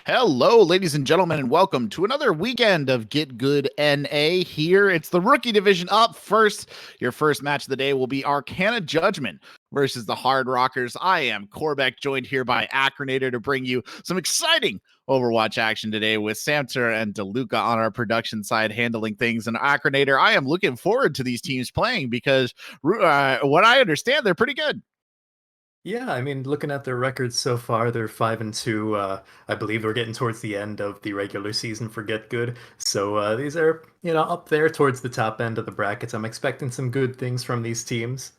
Hello, ladies and gentlemen, and welcome to another weekend of Get Good NA here. It's the rookie division up first. Your first match of the day will be Arcana Judgement versus the Hardrockers. I am Corbeck, joined here by Acronator to bring you some exciting Overwatch action today with Samter and DeLuca on our production side handling things. And Acronator, I am looking forward to these teams playing because what I understand, they're pretty good. Yeah, I mean, looking at their records so far, they're 5-2. I believe we're getting towards the end of the regular season for GitGud. So these are, up there towards the top end of the brackets. I'm expecting some good things from these teams.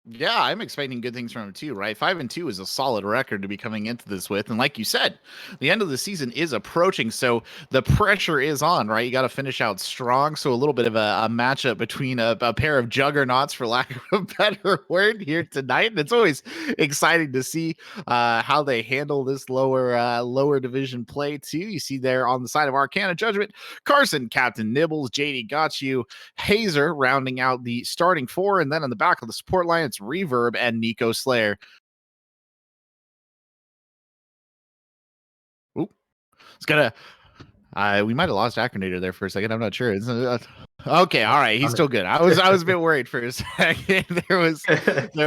Yeah, I'm expecting good things from him too, right? 5-2 is a solid record to be coming into this with. And like you said, the end of the season is approaching. So the pressure is on, right? You got to finish out strong. So a little bit of a matchup between a pair of juggernauts, for lack of a better word, here tonight. And it's always exciting to see how they handle this lower division play too. You see there on the side of Arcana Judgement, Carson, Captain Nibbles, JD got you, Hazer rounding out the starting four. And then on the back of the support line, it's Reverb and Nico Slayer. Oop, it's gonna. We might have lost Acronator there for a second. I'm not sure. Okay, all right, he's still good. I was a bit worried for a second. there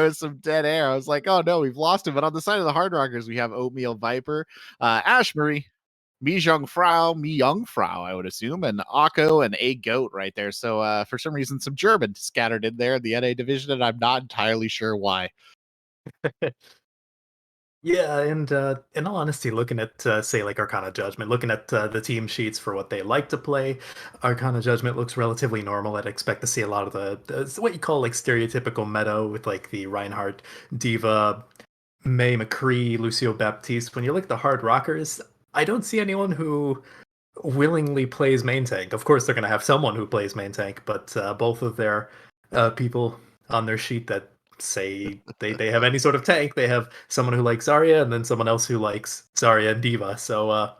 was some dead air. I was like, oh no, we've lost him. But on the side of the Hardrockers, we have Oatmeal Viper, Ashbury, Mi Young Frau, I would assume, and Akko and A Goat right there. So for some reason, some German scattered in there in the NA division, and I'm not entirely sure why. Yeah, and in all honesty, looking at, say, like Arcana Judgment, looking at the team sheets for what they like to play, Arcana Judgment looks relatively normal. I'd expect to see a lot of the what you call like stereotypical meta with like the Reinhardt, Diva, May McCree, Lucio Baptiste. When you look at the Hardrockers, I don't see anyone who willingly plays main tank. Of course, they're going to have someone who plays main tank, but both of their people on their sheet that say they have any sort of tank, they have someone who likes Zarya and then someone else who likes Zarya and Diva. So,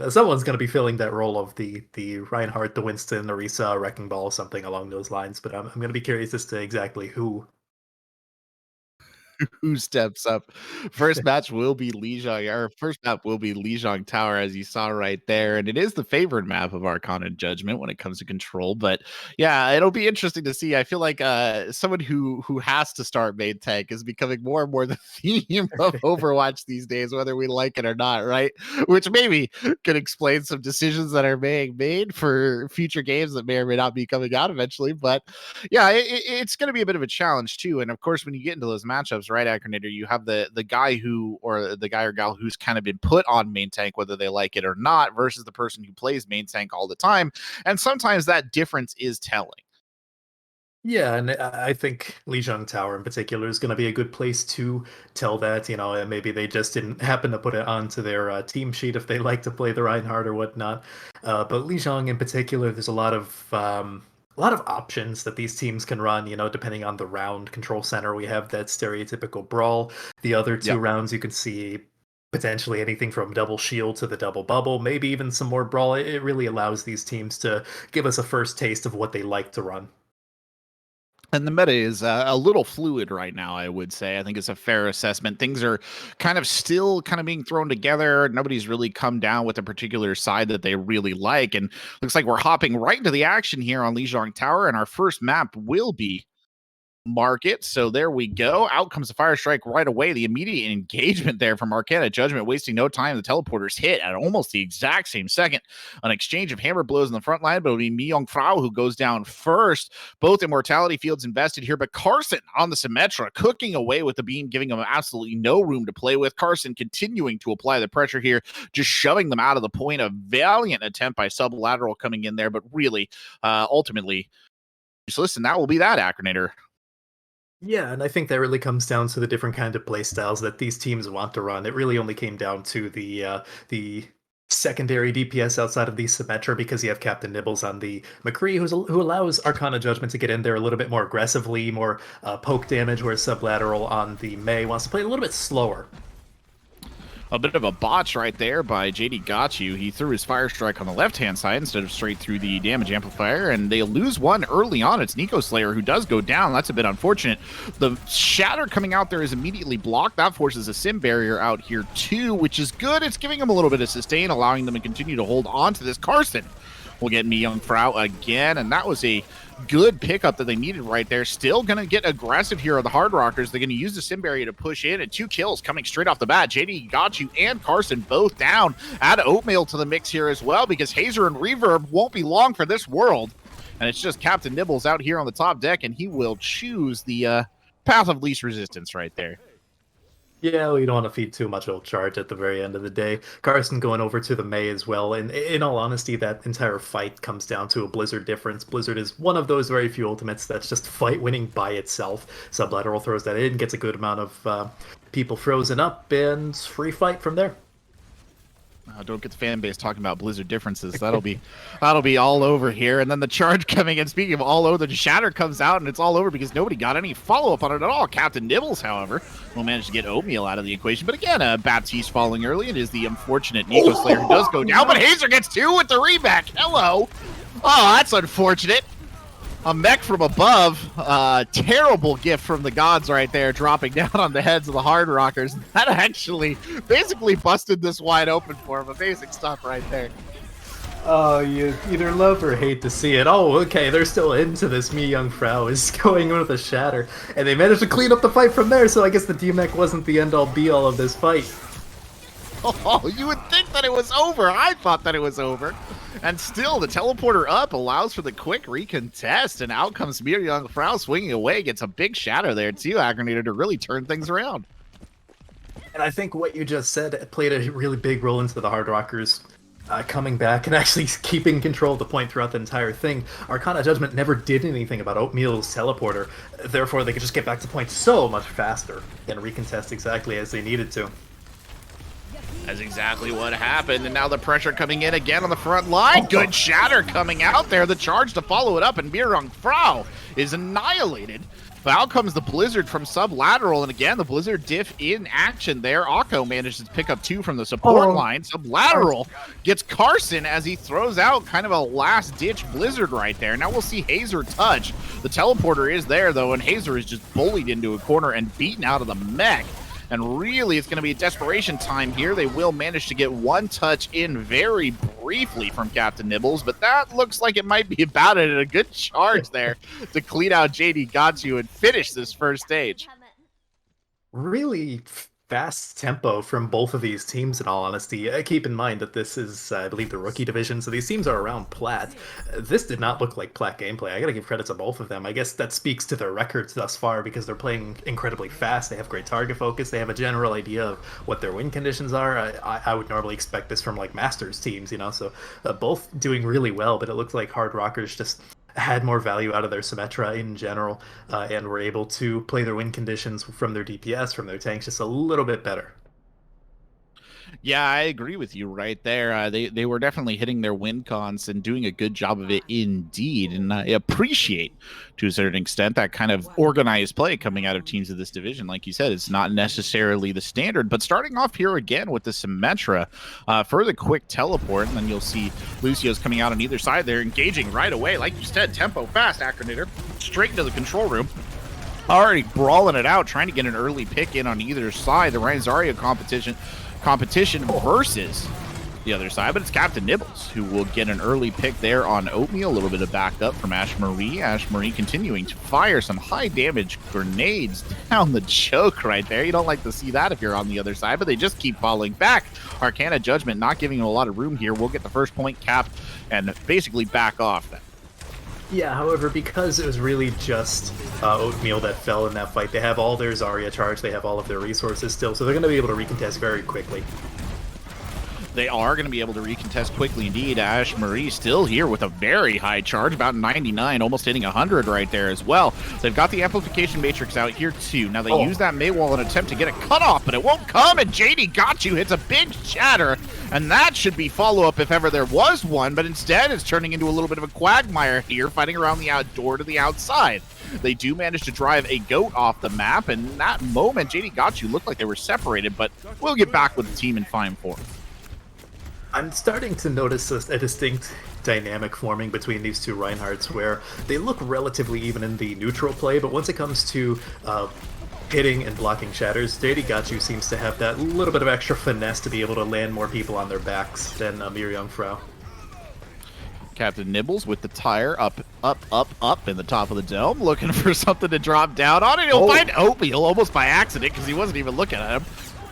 someone's going to be filling that role of the Reinhardt, the Winston, Orisa, Wrecking Ball, something along those lines. But I'm going to be curious as to exactly who. Who steps up? First match will be Lijiang, or first map will be Lijiang Tower, as you saw right there, and it is the favored map of Arcana Judgment when it comes to control. But yeah, it'll be interesting to see. I feel like someone who has to start main tank is becoming more and more the theme of Overwatch these days, whether we like it or not, right? Which maybe could explain some decisions that are being made for future games that may or may not be coming out eventually. But yeah, it's going to be a bit of a challenge too. And of course, when you get into those matchups, right, Acronator, you have the guy who, or the guy or gal who's kind of been put on main tank, whether they like it or not, versus the person who plays main tank all the time. And sometimes that difference is telling. Yeah, and I think Lijiang Tower in particular is going to be a good place to tell that, and maybe they just didn't happen to put it onto their team sheet if they like to play the Reinhardt or whatnot. But Lijiang in particular, there's a lot of options that these teams can run, depending on the round. Control center, we have that stereotypical brawl. The other two Yep. rounds, you can see potentially anything from double shield to the double bubble, maybe even some more brawl. It really allows these teams to give us a first taste of what they like to run. And the meta is a little fluid right now, I would say. I think it's a fair assessment. Things are kind of still kind of being thrown together. Nobody's really come down with a particular side that they really like. And looks like we're hopping right into the action here on Lijiang Tower. And our first map will be Market. So there we go. Out comes the fire strike right away. The immediate engagement there from Arcana Judgment, wasting no time. The teleporters hit at almost the exact same second. An exchange of hammer blows in the front line, but it'll be Mi Young Frau who goes down first. Both immortality fields invested here, but Carson on the Symmetra cooking away with the beam, giving him absolutely no room to play with. Carson continuing to apply the pressure here, just shoving them out of the point. A valiant attempt by Sublateral coming in there, but really, ultimately, just listen, that will be that, Acronator. Yeah, and I think that really comes down to the different kind of play styles that these teams want to run. It really only came down to the secondary DPS outside of the Symmetra because you have Captain Nibbles on the McCree, who allows Arcana Judgment to get in there a little bit more aggressively, more poke damage, whereas Sublateral on the May wants to play a little bit slower. A bit of a botch right there by JD Got You. He threw his Fire Strike on the left-hand side instead of straight through the damage amplifier, and they lose one early on. It's Nico Slayer who does go down. That's a bit unfortunate. The Shatter coming out there is immediately blocked. That forces a Sim barrier out here too, which is good. It's giving them a little bit of sustain, allowing them to continue to hold on to this. Carson will get Me Young Frau again, and that was a good pickup that they needed right there. Still going to get aggressive here on the Hardrockers. They're going to use the Sim barrier to push in, and 2 kills coming straight off the bat. JD Got You and Carson both down. Add Oatmeal to the mix here as well, because Hazer and Reverb won't be long for this world. And it's just Captain Nibbles out here on the top deck, and he will choose the path of least resistance right there. Yeah, we don't want to feed too much old charge at the very end of the day. Carson going over to the Mei as well, and in all honesty, that entire fight comes down to a Blizzard difference. Blizzard is one of those very few ultimates that's just fight winning by itself. Sublateral throws that in, gets a good amount of people frozen up, and free fight from there. Don't get the fan base talking about Blizzard differences. That'll be all over here. And then the charge coming in. Speaking of all over, the Shatter comes out, and it's all over because nobody got any follow-up on it at all. Captain Nibbles, however, will manage to get Oatmeal out of the equation. But again, Baptiste falling early. It is the unfortunate Nico Slayer who does go down, but Hazer gets 2 with the reback. Hello. Oh, that's unfortunate. A mech from above. Terrible gift from the gods right there, dropping down on the heads of the Hardrockers. That actually basically busted this wide open for him. Amazing stuff right there. Oh, you either love or hate to see it. Oh, okay, they're still into this. Me Young Frau is going with a Shatter, and they managed to clean up the fight from there, so I guess the D-Mech wasn't the end-all be-all of this fight. Oh, you would think that it was over. I thought that it was over. And still, the teleporter up allows for the quick recontest, and out comes Me Young Frau swinging away, gets a big shadow there too, Aggravator, to really turn things around. And I think what you just said played a really big role into the Hardrockers coming back and actually keeping control of the point throughout the entire thing. Arcana Judgement never did anything about Oatmeal's teleporter, therefore they could just get back to point so much faster and recontest exactly as they needed to. That's exactly what happened, and now the pressure coming in again on the front line. Good Shatter coming out there. The charge to follow it up, and Me Young Frau is annihilated. But out comes the Blizzard from Sublateral, and again, the Blizzard diff in action there. Akko manages to pick up 2 from the support line. Sublateral gets Carson as he throws out kind of a last-ditch Blizzard right there. Now we'll see Hazer touch. The teleporter is there, though, and Hazer is just bullied into a corner and beaten out of the mech. And really, it's going to be a desperation time here. They will manage to get 1 touch in very briefly from Captain Nibbles, but that looks like it might be about it. And a good charge there to clean out JD Got You and finish this first stage. Really fast tempo from both of these teams, in all honesty. Keep in mind that this is, I believe, the rookie division, so these teams are around Plat. This did not look like Plat gameplay. I gotta give credit to both of them. I guess that speaks to their records thus far because they're playing incredibly fast. They have great target focus. They have a general idea of what their win conditions are. I would normally expect this from like Masters teams, you know, so both doing really well, but it looks like Hardrockers just had more value out of their Symmetra in general, and were able to play their win conditions from their DPS, from their tanks, just a little bit better. Yeah, I agree with you right there. They were definitely hitting their win cons and doing a good job of it indeed. And I appreciate, to a certain extent, that kind of organized play coming out of teams of this division. Like you said, it's not necessarily the standard. But starting off here again with the Symmetra for the quick teleport, and then you'll see Lucio's coming out on either side. They're engaging right away. Like you said, tempo fast, Acronator. Straight into the control room. Already brawling it out, trying to get an early pick in on either side. The Ryan Zarya competition versus the other side, but it's Captain Nibbles who will get an early pick there on Oatmeal. A little bit of backup from Ash Marie. Ash Marie continuing to fire some high damage grenades down the choke right there. You don't like to see that if you're on the other side, but they just keep falling back. Arcana Judgement not giving him a lot of room here. We'll get the first point cap and basically back off then. Yeah, however, because it was really just Oatmeal that fell in that fight, they have all their Zarya charge, they have all of their resources still, so they're going to be able to recontest very quickly. They are going to be able to recontest quickly indeed. Ash Marie still here with a very high charge, about 99, almost hitting 100 right there as well. They've got the amplification matrix out here too. Now they use that Maywall in an attempt to get a cutoff, but it won't come, and JD Got You hits a big shatter, and that should be follow-up if ever there was one, but instead it's turning into a little bit of a quagmire here, fighting around the outdoor to the outside. They do manage to drive a goat off the map, and in that moment, JD Got You looked like they were separated, but we'll get back with the team in fine form. I'm starting to notice a distinct dynamic forming between these two Reinhardts, where they look relatively even in the neutral play, but once it comes to hitting and blocking shatters, JD Gatchu seems to have that little bit of extra finesse to be able to land more people on their backs than Jungfrau. Captain Nibbles with the tire up in the top of the dome, looking for something to drop down on it. He'll find Opiel almost by accident because he wasn't even looking at him.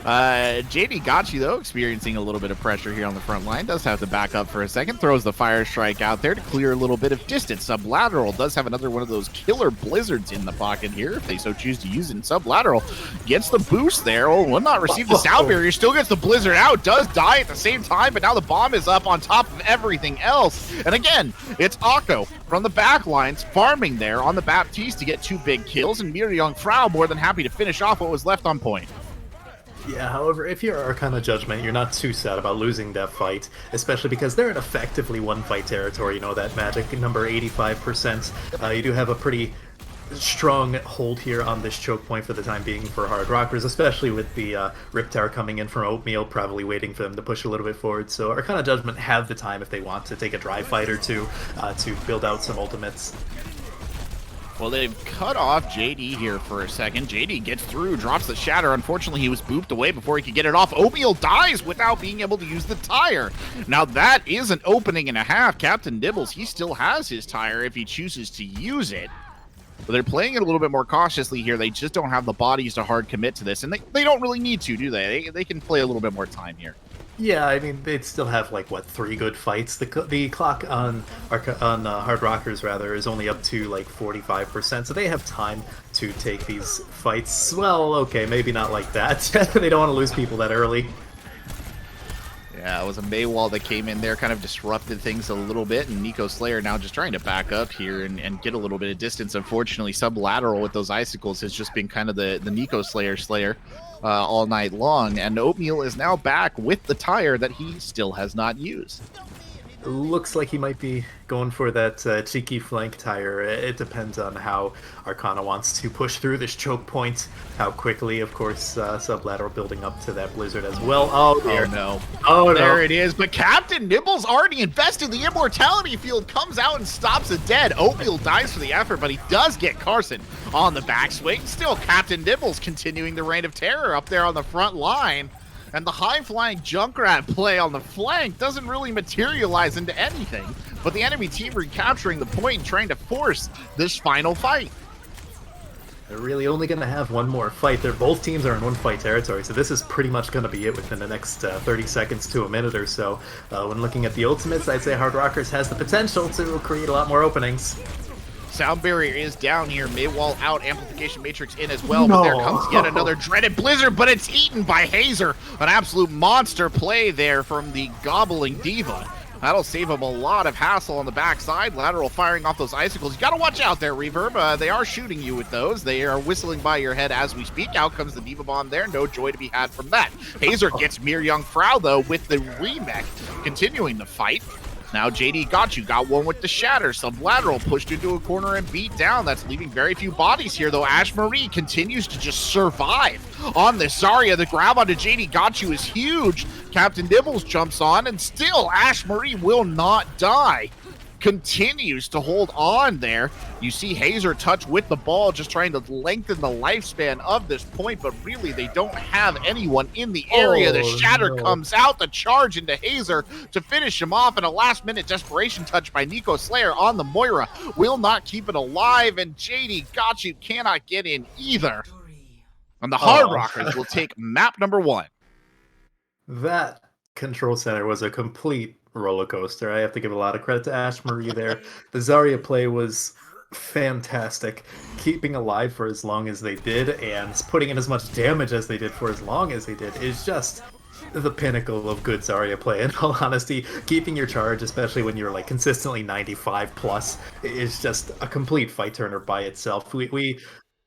JD Gotchi, though, experiencing a little bit of pressure here on the front line, does have to back up for a second, throws the fire strike out there to clear a little bit of distance. Sublateral does have another one of those killer blizzards in the pocket here, if they so choose to use it. And Sublateral gets the boost there. Oh, will not receive the sound barrier, still gets the blizzard out, does die at the same time, but now the bomb is up on top of everything else. And again, it's Akko from the back lines farming there on the Baptiste to get 2 big kills, and Jungfrau more than happy to finish off what was left on point. Yeah, however, if you're Arcana Judgment, you're not too sad about losing that fight, especially because they're in effectively one-fight territory, you know, that magic number 85%. You do have a pretty strong hold here on this choke point for the time being for Hardrockers, especially with the Rip Tower coming in from Oatmeal, probably waiting for them to push a little bit forward. So Arcana Judgment have the time if they want to take a dry fight or two to build out some ultimates. Well, they've cut off JD here for a second. JD gets through, drops the shatter. Unfortunately, he was booped away before he could get it off. Oatmeal dies without being able to use the tire. Now, that is an opening and a half. Captain Dibbles, he still has his tire if he chooses to use it. But they're playing it a little bit more cautiously here. They just don't have the bodies to hard commit to this, and they don't really need to, do they? They can play a little bit more time here. Yeah, I mean, they'd still have, like, what, 3 good fights? The clock on Hardrockers, rather, is only up to, like, 45%, so they have time to take these fights. Well, okay, maybe not like that. They don't want to lose people that early. Yeah, it was a Maywall that came in there, kind of disrupted things a little bit, and Nico Slayer now just trying to back up here and get a little bit of distance. Unfortunately, Sublateral with those icicles has just been kind of the Nico Slayer all night long, and Oatmeal is now back with the tire that he still has not used. Looks like he might be going for that cheeky flank tire. It depends on how Arcana wants to push through this choke point, how quickly, of course, Sublateral building up to that blizzard as well. Oh, dear. Oh, no. Oh, no. There it is, but Captain Nibbles already invested. The immortality field comes out and stops it dead. Oatmeal dies for the effort, but he does get Carson on the backswing. Still, Captain Nibbles continuing the reign of terror up there on the front line. And the high-flying Junkrat play on the flank doesn't really materialize into anything, but the enemy team recapturing the point and trying to force this final fight. They're really only going to have one more fight. Both teams are in one-fight territory, so this is pretty much going to be it within the next 30 seconds to a minute or so. When looking at the ultimates, I'd say Hardrockers has the potential to create a lot more openings. Sound barrier is down here. Maywall out. Amplification matrix in as well. No. But there comes yet another dreaded blizzard, but it's eaten by Hazer. An absolute monster play there from the Gobbling Diva. That'll save him a lot of hassle on the backside. Lateral firing off those icicles. You gotta watch out there, Reverb. They are shooting you with those. They are whistling by your head as we speak. Out comes the Diva Bomb there. No joy to be had from that. Hazer gets Jungfrau, though, with the remech, continuing the fight. Now JD got one with the shatter. Sublateral pushed into a corner and beat down. That's leaving very few bodies here, though. Ash Marie continues to just survive on this Zarya. The grab onto JD is huge. Captain Nibbles jumps on, and still Ash Marie will not die. Continues to hold on there. You see Hazer touch with the ball, just trying to lengthen the lifespan of this point, but really they don't have anyone in the area. The shatter comes out, the charge into Hazer to finish him off, and a last-minute desperation touch by Nico Slayer on the Moira will not keep it alive, and JD Gatchu cannot get in either. And the Hardrockers will take map number 1. That control center was a complete roller coaster. I have to give a lot of credit to Ash Marie there. The Zarya play was fantastic. Keeping alive for as long as they did and putting in as much damage as they did for as long as they did is just the pinnacle of good Zarya play. In all honesty, keeping your charge, especially when you're like consistently 95 plus, is just a complete fight turner by itself.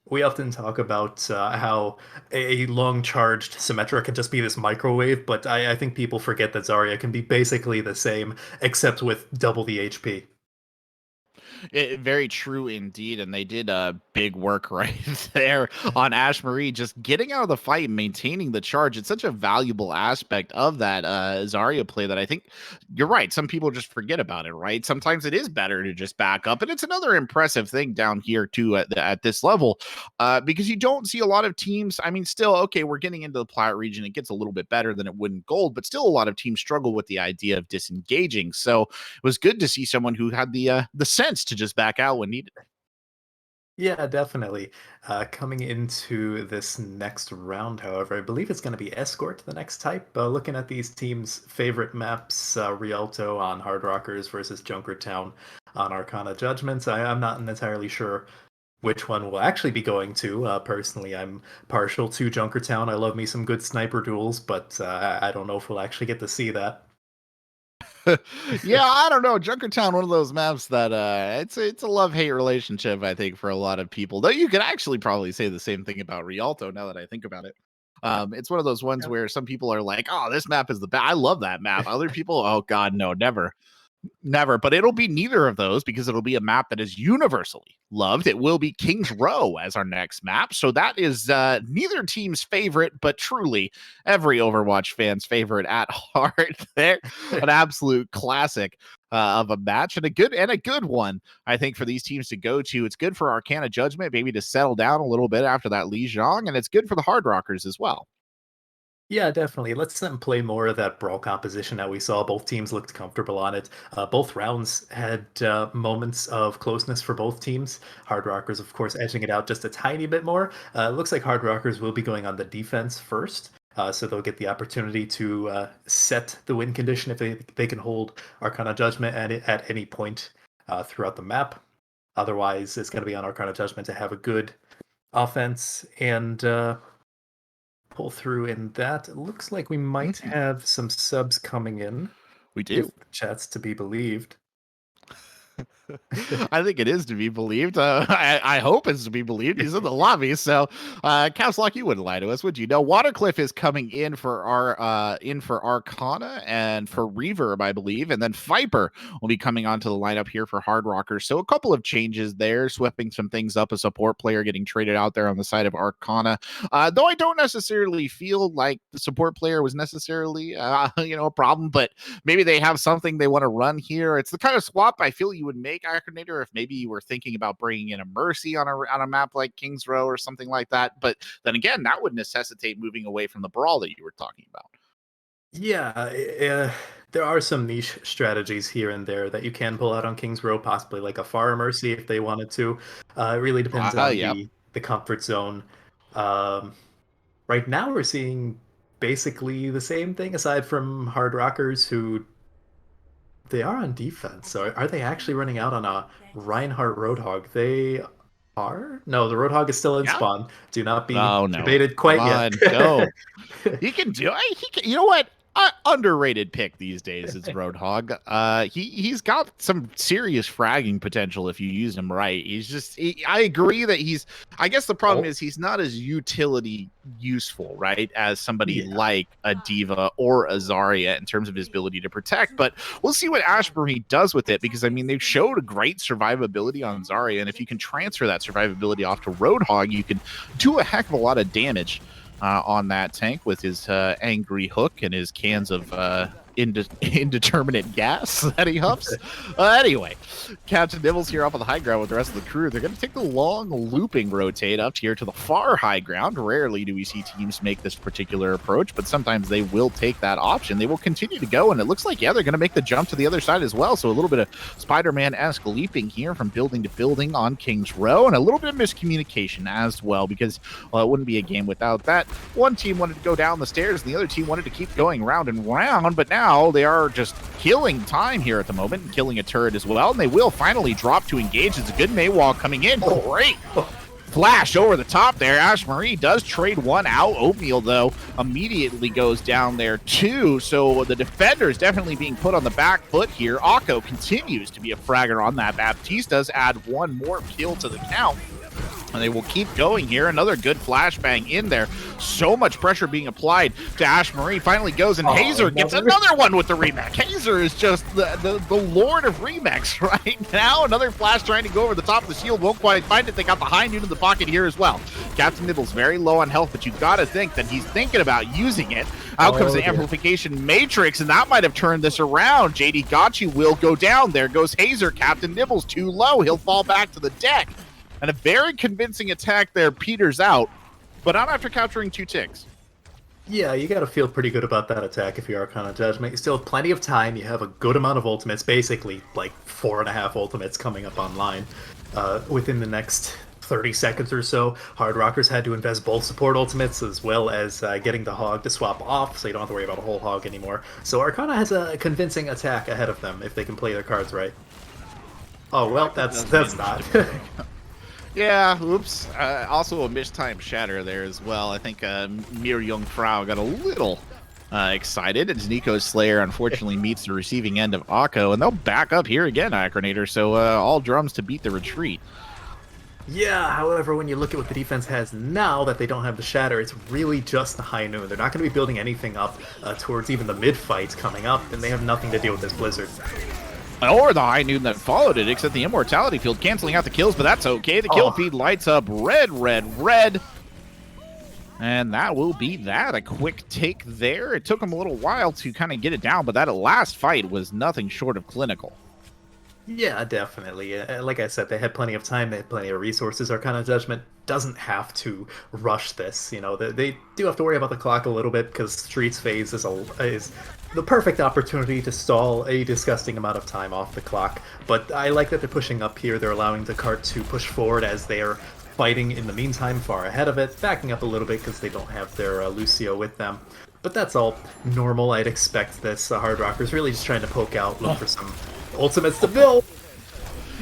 We often talk about how a long charged Symmetra can just be this microwave, but I think people forget that Zarya can be basically the same, except with double the HP. Very true indeed, and they did big work right there on Ash Marie, just getting out of the fight and maintaining the charge. It's such a valuable aspect of that Zarya play that I think you're right. Some people just forget about it, right? Sometimes it is better to just back up, and it's another impressive thing down here too at this level, because you don't see a lot of teams. I mean, still okay, we're getting into the Plat region. It gets a little bit better than it would in Gold, but still a lot of teams struggle with the idea of disengaging. So it was good to see someone who had the sense to just back out when needed. Yeah, definitely. Coming into this next round, however, I believe it's going to be Escort, the next type. Looking at these teams' favorite maps, Rialto on Hardrockers versus Junkertown on Arcana Judgment. I'm not entirely sure which one we'll actually be going to. Personally, I'm partial to Junkertown. I love me some good sniper duels, but I don't know if we'll actually get to see that. Yeah, I don't know. Junkertown, one of those maps that it's a love-hate relationship, I think, for a lot of people. Though you could actually probably say the same thing about Rialto now that I think about it. It's one of those ones where some people are like, "Oh, this map is the best. I love that map." Other people, "Oh God, no, never." Never, but it'll be neither of those because it'll be a map that is universally loved. It will be King's Row as our next map. So that is neither team's favorite, but truly every Overwatch fan's favorite at heart. There, an absolute classic of a match and a good one, I think, for these teams to go to. It's good for Arcana Judgment, maybe to settle down a little bit after that Li Zhang, and it's good for the Hardrockers as well. Yeah, definitely. Let's them play more of that brawl composition that we saw. Both teams looked comfortable on it. Both rounds had moments of closeness for both teams. Hard Rockers, of course, edging it out just a tiny bit more. Looks like Hard Rockers will be going on the defense first. So they'll get the opportunity to set the win condition if they can hold Arcana Judgment at any point throughout the map. Otherwise, it's going to be on Arcana Judgment to have a good offense and pull through in that. It looks like we might have some subs coming in, We if do. the chat's to be believed. I think it is to be believed. I hope it's to be believed. He's in the lobby, so Lock, you wouldn't lie to us, would you? No, Watercliff is coming in for our in for Arcana and for Reverb, I believe, and then Viper will be coming onto the lineup here for Hard Rockers. So a couple of changes there, sweeping some things up. A support player getting traded out there on the side of Arcana, though I don't necessarily feel like the support player was necessarily a problem, but maybe they have something they want to run here. It's the kind of swap I feel you would make, Acronator, if maybe you were thinking about bringing in a Mercy on a map like King's Row or something like that. But then again, that would necessitate moving away from the brawl that you were talking about. Yeah, there are some niche strategies here and there that you can pull out on King's Row, possibly like a Far Mercy if they wanted to. It really depends on Yeah. the comfort zone. Um, right now, we're seeing basically the same thing, aside from Hard Rockers, who they are on defense. So are they actually running out on a Reinhardt Roadhog? They are? No, the Roadhog is still in Yeah. spawn. Do not be Oh no. debated Come quite yet. on, go. He can do it. He can, you know what? Underrated pick these days is Roadhog. He's got some serious fragging potential if you use him right. I agree that I guess the problem Oh, is he's not as utility useful, right, as somebody yeah. like a Diva or a Zarya in terms of his ability to protect. But we'll see what Ashbury does with it, because I mean they've showed a great survivability on Zarya, and if you can transfer that survivability off to Roadhog, you can do a heck of a lot of damage on that tank with his angry hook and his cans of indeterminate gas that he huffs. Anyway, Captain Nibbles here up on the high ground with the rest of the crew. They're going to take the long looping rotate up here to the far high ground. Rarely do we see teams make this particular approach, but sometimes they will take that option. They will continue to go, and it looks like, yeah, they're going to make the jump to the other side as well. So a little bit of Spider-Man-esque leaping here from building to building on King's Row, and a little bit of miscommunication as well, because it wouldn't be a game without that. One team wanted to go down the stairs, and the other team wanted to keep going round and round, but now now they are just killing time here at the moment and killing a turret as well. And they will finally drop to engage. It's a good Maywall coming in. Great flash over the top there. Ash Marie does trade one out. Oatmeal, though, immediately goes down there, too. So the defender is definitely being put on the back foot here. Akko continues to be a fragger on that. Baptiste does add one more kill to the count. And they will keep going here. Another good flashbang in there. So much pressure being applied to Ash Marie. Finally goes, and Hazer gets another one with the remake. Hazer is just the lord of remakes right now. Another flash trying to go over the top of the shield. Won't quite find it. They got the high noon in the pocket here as well. Captain Nibbles very low on health, but you got to think that he's thinking about using it. Out comes the amplification matrix, and that might have turned this around. JD Gotchi will go down. There goes Hazer. Captain Nibbles too low. He'll fall back to the deck. And a very convincing attack there peters out, but not after capturing 2 ticks. Yeah, you gotta feel pretty good about that attack if you're Arcana Judgment. You still have plenty of time, you have a good amount of ultimates, basically like 4.5 ultimates coming up online within the next 30 seconds or so. Hardrockers had to invest both support ultimates as well as getting the Hog to swap off, so you don't have to worry about a whole Hog anymore. So Arcana has a convincing attack ahead of them if they can play their cards right. Oh, well, that's not. Yeah, oops. Also a mistimed shatter there as well. I think Mir Young Frau got a little excited as Nico's Slayer unfortunately meets the receiving end of Akko, and they'll back up here again, Acronator, so all drums to beat the retreat. Yeah, however, when you look at what the defense has now that they don't have the shatter, it's really just the high noon. They're not going to be building anything up towards even the mid-fights coming up, and they have nothing to deal with this blizzard. Or the high noon that followed it, except the immortality field canceling out the kills, but that's okay. The kill feed lights up red, red, red. And that will be that. A quick take there. It took them a little while to kind of get it down, but that last fight was nothing short of clinical. Yeah, definitely. Like I said, they had plenty of time, they had plenty of resources. Arcana Judgment doesn't have to rush this. You know, they do have to worry about the clock a little bit because Streets phase is the perfect opportunity to stall a disgusting amount of time off the clock. But I like that they're pushing up here. They're allowing the cart to push forward as they are fighting in the meantime far ahead of it, backing up a little bit because they don't have their Lucio with them. But that's all normal. I'd expect this. Hardrockers really just trying to poke out, look for some ultimates to build.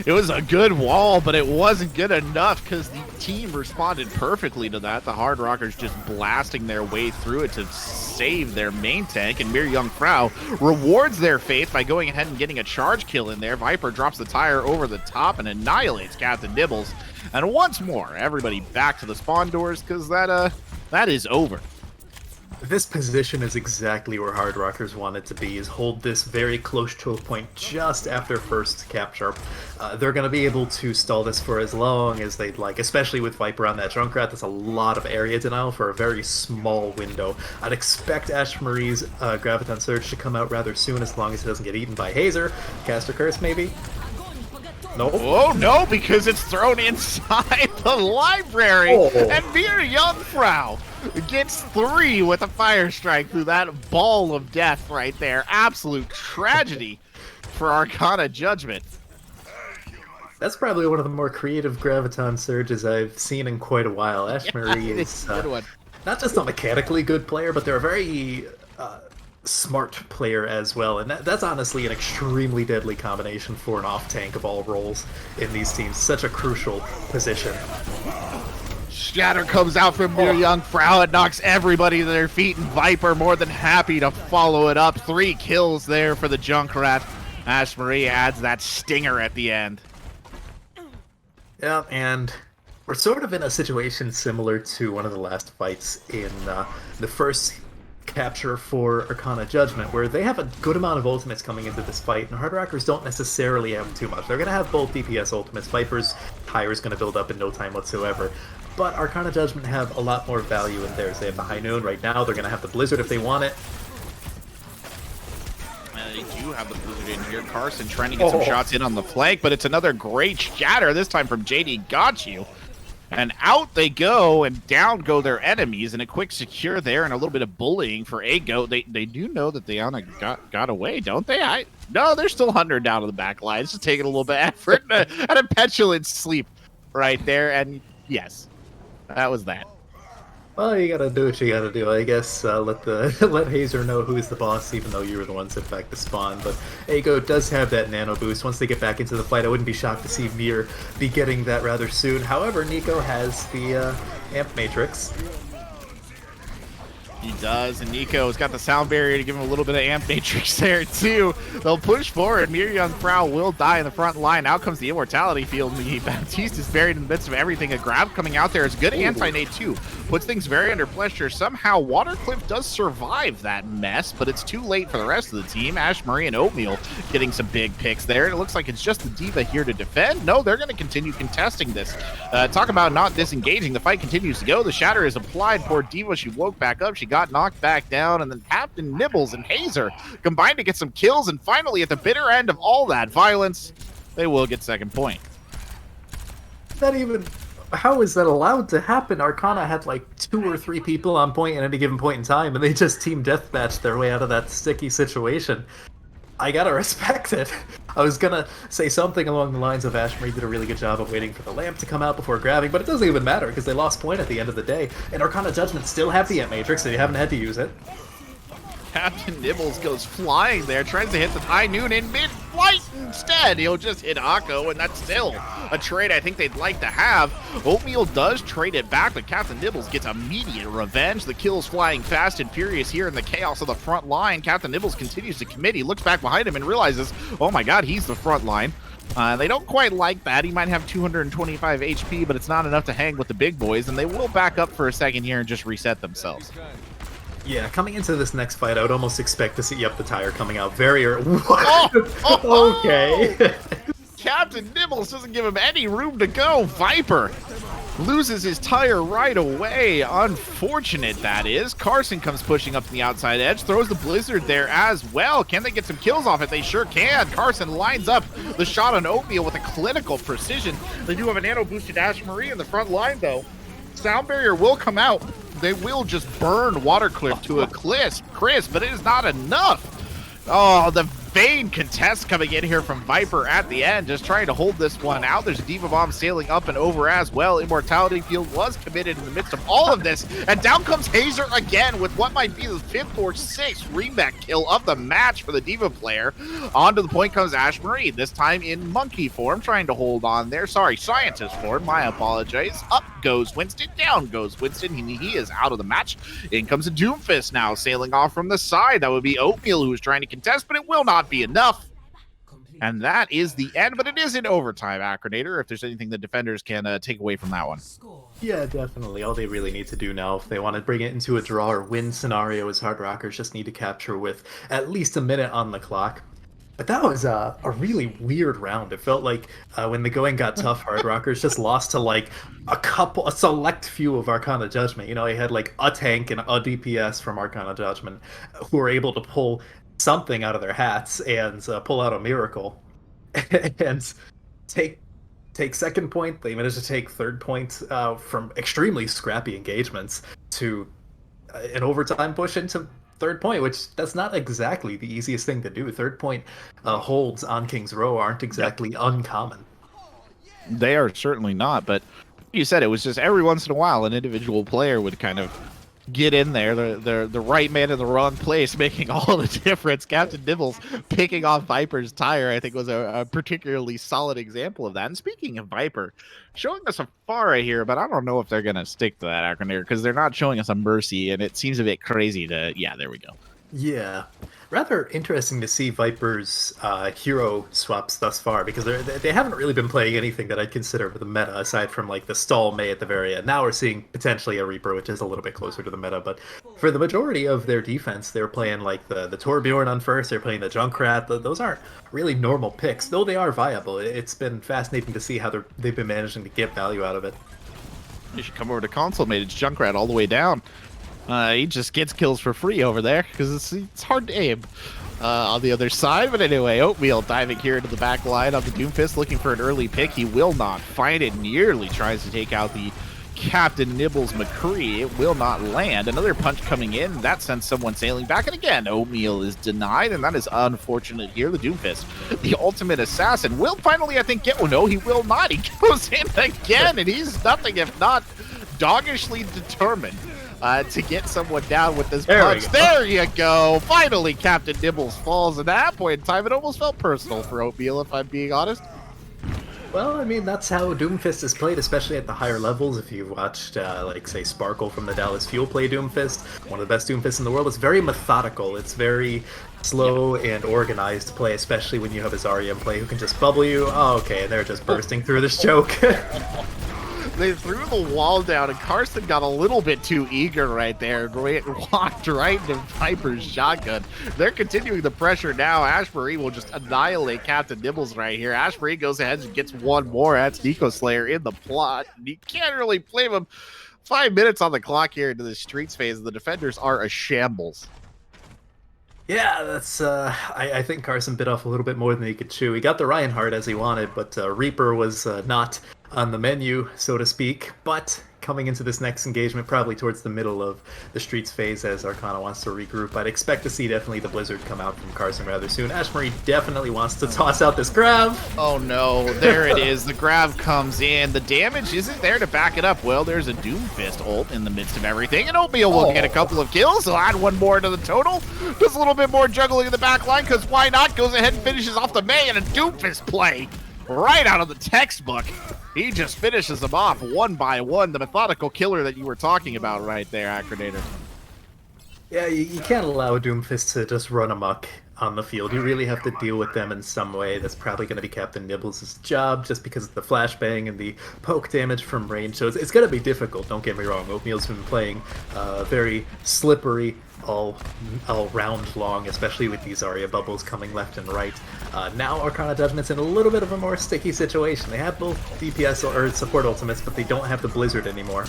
It was a good wall, but it wasn't good enough because the team responded perfectly to that. The Hardrockers just blasting their way through it to save their main tank, and Mir Young Frau rewards their faith by going ahead and getting a charge kill in there. Viper drops the tire over the top and annihilates Captain Nibbles. And once more, everybody back to the spawn doors because that is over. This position is exactly where Hardrockers wanted to be, is hold this very close choke point just after first capture. They're going to be able to stall this for as long as they'd like, especially with Viper on that Junkrat. That's a lot of area denial for a very small window. I'd expect Ash Marie's Graviton Surge to come out rather soon as long as it doesn't get eaten by Hazer. Caster Curse, maybe? No. Oh, no, because it's thrown inside the library. And Mir Young Frau gets 3 with a fire strike through that ball of death right there. Absolute tragedy for Arcana Judgment. That's probably one of the more creative Graviton Surges I've seen in quite a while. Ash Marie is not just a mechanically good player, but they're a very smart player as well, and that's honestly an extremely deadly combination for an off-tank of all roles in these teams. Such a crucial position. Shatter comes out from Mir Young Frau. It knocks everybody to their feet, and Viper more than happy to follow it up. 3 kills there for the Junkrat. Ash Marie adds that stinger at the end. Yeah, and we're sort of in a situation similar to one of the last fights in the first capture for Arcana Judgment, where they have a good amount of ultimates coming into this fight, and Hardrockers don't necessarily have too much. They're going to have both DPS ultimates. Viper's tire is going to build up in no time whatsoever. But Arcana Judgment have a lot more value in theirs. They have the High Noon right now. They're going to have the Blizzard if they want it. They do have the Blizzard in here. Carson trying to get some shots in on the flank, but it's another great shatter, this time from JD Got You. And out they go, and down go their enemies, and a quick secure there, and a little bit of bullying for Ago. They do know that Diana got away, don't they? No, they're still 100 down to the back line. It's just taking a little bit of effort and a petulant sleep right there, and yes, that was that. Well, you gotta do what you gotta do. I guess let the let Hazer know who's the boss, even though you were the ones that backed the spawn. But Ago does have that nano boost. Once they get back into the fight, I wouldn't be shocked to see Mir be getting that rather soon. However, Nico has the amp matrix. He does, and Nico's got the sound barrier to give him a little bit of amp matrix there too. They'll push forward. Miriam Prowl will die in the front line. Out comes the immortality field. Baptiste is buried in the midst of everything. A grab coming out there is good anti-nade too. Puts things very under pressure. Somehow Watercliff does survive that mess, but it's too late for the rest of the team. Ash Marie and Oatmeal getting some big picks there. It looks like it's just the D.Va here to defend. No, they're going to continue contesting this. Talk about not disengaging. The fight continues to go. The shatter is applied. Poor D.Va, she woke back up. She got knocked back down, and then Captain Nibbles and Hazer combined to get some kills, and finally at the bitter end of all that violence, they will get second point. Not even... How is that allowed to happen? Arcana had like 2 or 3 people on point at any given point in time, and they just team deathmatched their way out of that sticky situation. I gotta respect it. I was gonna say something along the lines of Ash Marie did a really good job of waiting for the lamp to come out before grabbing, but it doesn't even matter because they lost point at the end of the day. And Arcana Judgement still have the amp matrix, so you haven't had to use it. Captain Nibbles goes flying there, tries to hit the high noon in mid-flight instead. He'll just hit Akko, and that's still a trade I think they'd like to have. Oatmeal does trade it back, but Captain Nibbles gets immediate revenge. The kills flying fast and furious here in the chaos of the front line. Captain Nibbles continues to commit. He looks back behind him and realizes, oh my god, he's the front line. They don't quite like that. He might have 225 HP, but it's not enough to hang with the big boys, and they will back up for a second here and just reset themselves. Yeah, coming into this next fight, I would almost expect to see Up the Tire coming out very early. Okay. Captain Nibbles doesn't give him any room to go. Viper loses his tire right away. Unfortunate, that is. Carson comes pushing up to the outside edge, throws the blizzard there as well. Can they get some kills off it? They sure can. Carson lines up the shot on Oatmeal with a clinical precision. They do have a nano boosted Ash Marie in the front line, though. Sound barrier will come out. They will just burn Watercliff to a crisp, but it is not enough. Oh, the vain contest coming in here from Viper at the end, just trying to hold this one out. There's a D.Va bomb sailing up and over as well. Immortality field was committed in the midst of all of this, and down comes Hazer again with what might be the 5th or 6th reback kill of the match for the D.Va player. Onto the point comes Ash Marie, this time in monkey form, trying to hold on there. Sorry, scientist form, my apologies. Up goes Winston, down goes Winston. He is out of the match. In comes a Doomfist now, sailing off from the side. That would be Oatmeal, who is trying to contest, but it will not be enough. And that is the end, but it is in overtime, Acronator, if there's anything the defenders can take away from that one. Yeah, definitely. All they really need to do now, if they want to bring it into a draw or win scenario, is Hardrockers just need to capture with at least a minute on the clock. But that was a really weird round. It felt like when the going got tough, Hardrockers just lost to like a select few of Arcana Judgement. You know, he had like a tank and a DPS from Arcana Judgement who were able to pull something out of their hats and pull out a miracle and take second point. They managed to take third point from extremely scrappy engagements to an overtime push into third point, which that's not exactly the easiest thing to do. Third point holds on King's Row aren't exactly uncommon. They are certainly not, but you said it was just every once in a while an individual player would kind of get in there, the right man in the wrong place, making all the difference. Captain Nibbles picking off Viper's tire, I think, was a particularly solid example of that. And speaking of Viper, showing us a Pharah here, but I don't know if they're going to stick to that Acronator because they're not showing us a Mercy, and it seems a bit crazy to... Yeah, there we go. Yeah. Rather interesting to see Viper's hero swaps thus far, because they haven't really been playing anything that I'd consider the meta, aside from like the stall Mei at the very end. Now we're seeing potentially a Reaper, which is a little bit closer to the meta, but for the majority of their defense, they're playing like the Torbjorn on first, they're playing the Junkrat. Those aren't really normal picks, though they are viable. It's been fascinating to see how they've been managing to get value out of it. You should come over to console, mate. It's Junkrat all the way down. He just gets kills for free over there because it's hard to aim on the other side. But anyway, Oatmeal diving here into the back line of the Doomfist, looking for an early pick. He will not find it. Nearly tries to take out the Captain Nibbles McCree. It will not land. Another punch coming in. That sends someone sailing back. And again, Oatmeal is denied, and that is unfortunate here. The Doomfist, the ultimate assassin, will finally, I think, get one. No, he will not. He goes in again, and he's nothing if not doggishly determined to get someone down with this There we punch. go. There you go. Finally, Captain Nibbles falls. At that point in time, it almost felt personal for Oatmeal, if I'm being honest. Well, I mean, that's how Doomfist is played, especially at the higher levels. If you've watched, like, say, Sparkle from the Dallas Fuel play Doomfist, one of the best Doomfists in the world, it's very methodical. It's very slow and organized play, especially when you have a Zarya in play who can just bubble you. Oh, okay, and they're just bursting through this choke. They threw the wall down, and Carson got a little bit too eager right there and walked right into Viper's shotgun. They're continuing the pressure now. Ashbury will just annihilate Captain Nibbles right here. Ashbury goes ahead and gets one more. That's Nico Slayer in the plot. You can't really blame him. 5 minutes on the clock here into the streets phase. The defenders are a shambles. Yeah, that's, I think Carson bit off a little bit more than he could chew. He got the Reinhardt as he wanted, but Reaper was not on the menu, so to speak. But coming into this next engagement, probably towards the middle of the Streets phase as Arcana wants to regroup, I'd expect to see definitely the Blizzard come out from Carson rather soon. Ashbury definitely wants to toss out this grab. Oh no, there it is. The grab comes in. The damage isn't there to back it up. Well, there's a Doomfist ult in the midst of everything, and Oatmeal will get a couple of kills. He'll add one more to the total. Does a little bit more juggling in the back line, because why not? Goes ahead and finishes off the May and a Doomfist play right out of the textbook. He just finishes them off one by one. The methodical killer that you were talking about right there, Acronator. Yeah, you can't allow Doomfist to just run amok on the field. You really have to deal with them in some way. That's probably going to be Captain Nibbles' job, just because of the flashbang and the poke damage from range. So it's going to be difficult, don't get me wrong. Oatmeal's been playing very slippery all round long, especially with these Zarya bubbles coming left and right. Now Arcana Judgment's in a little bit of a more sticky situation. They have both DPS or support ultimates, but they don't have the Blizzard anymore.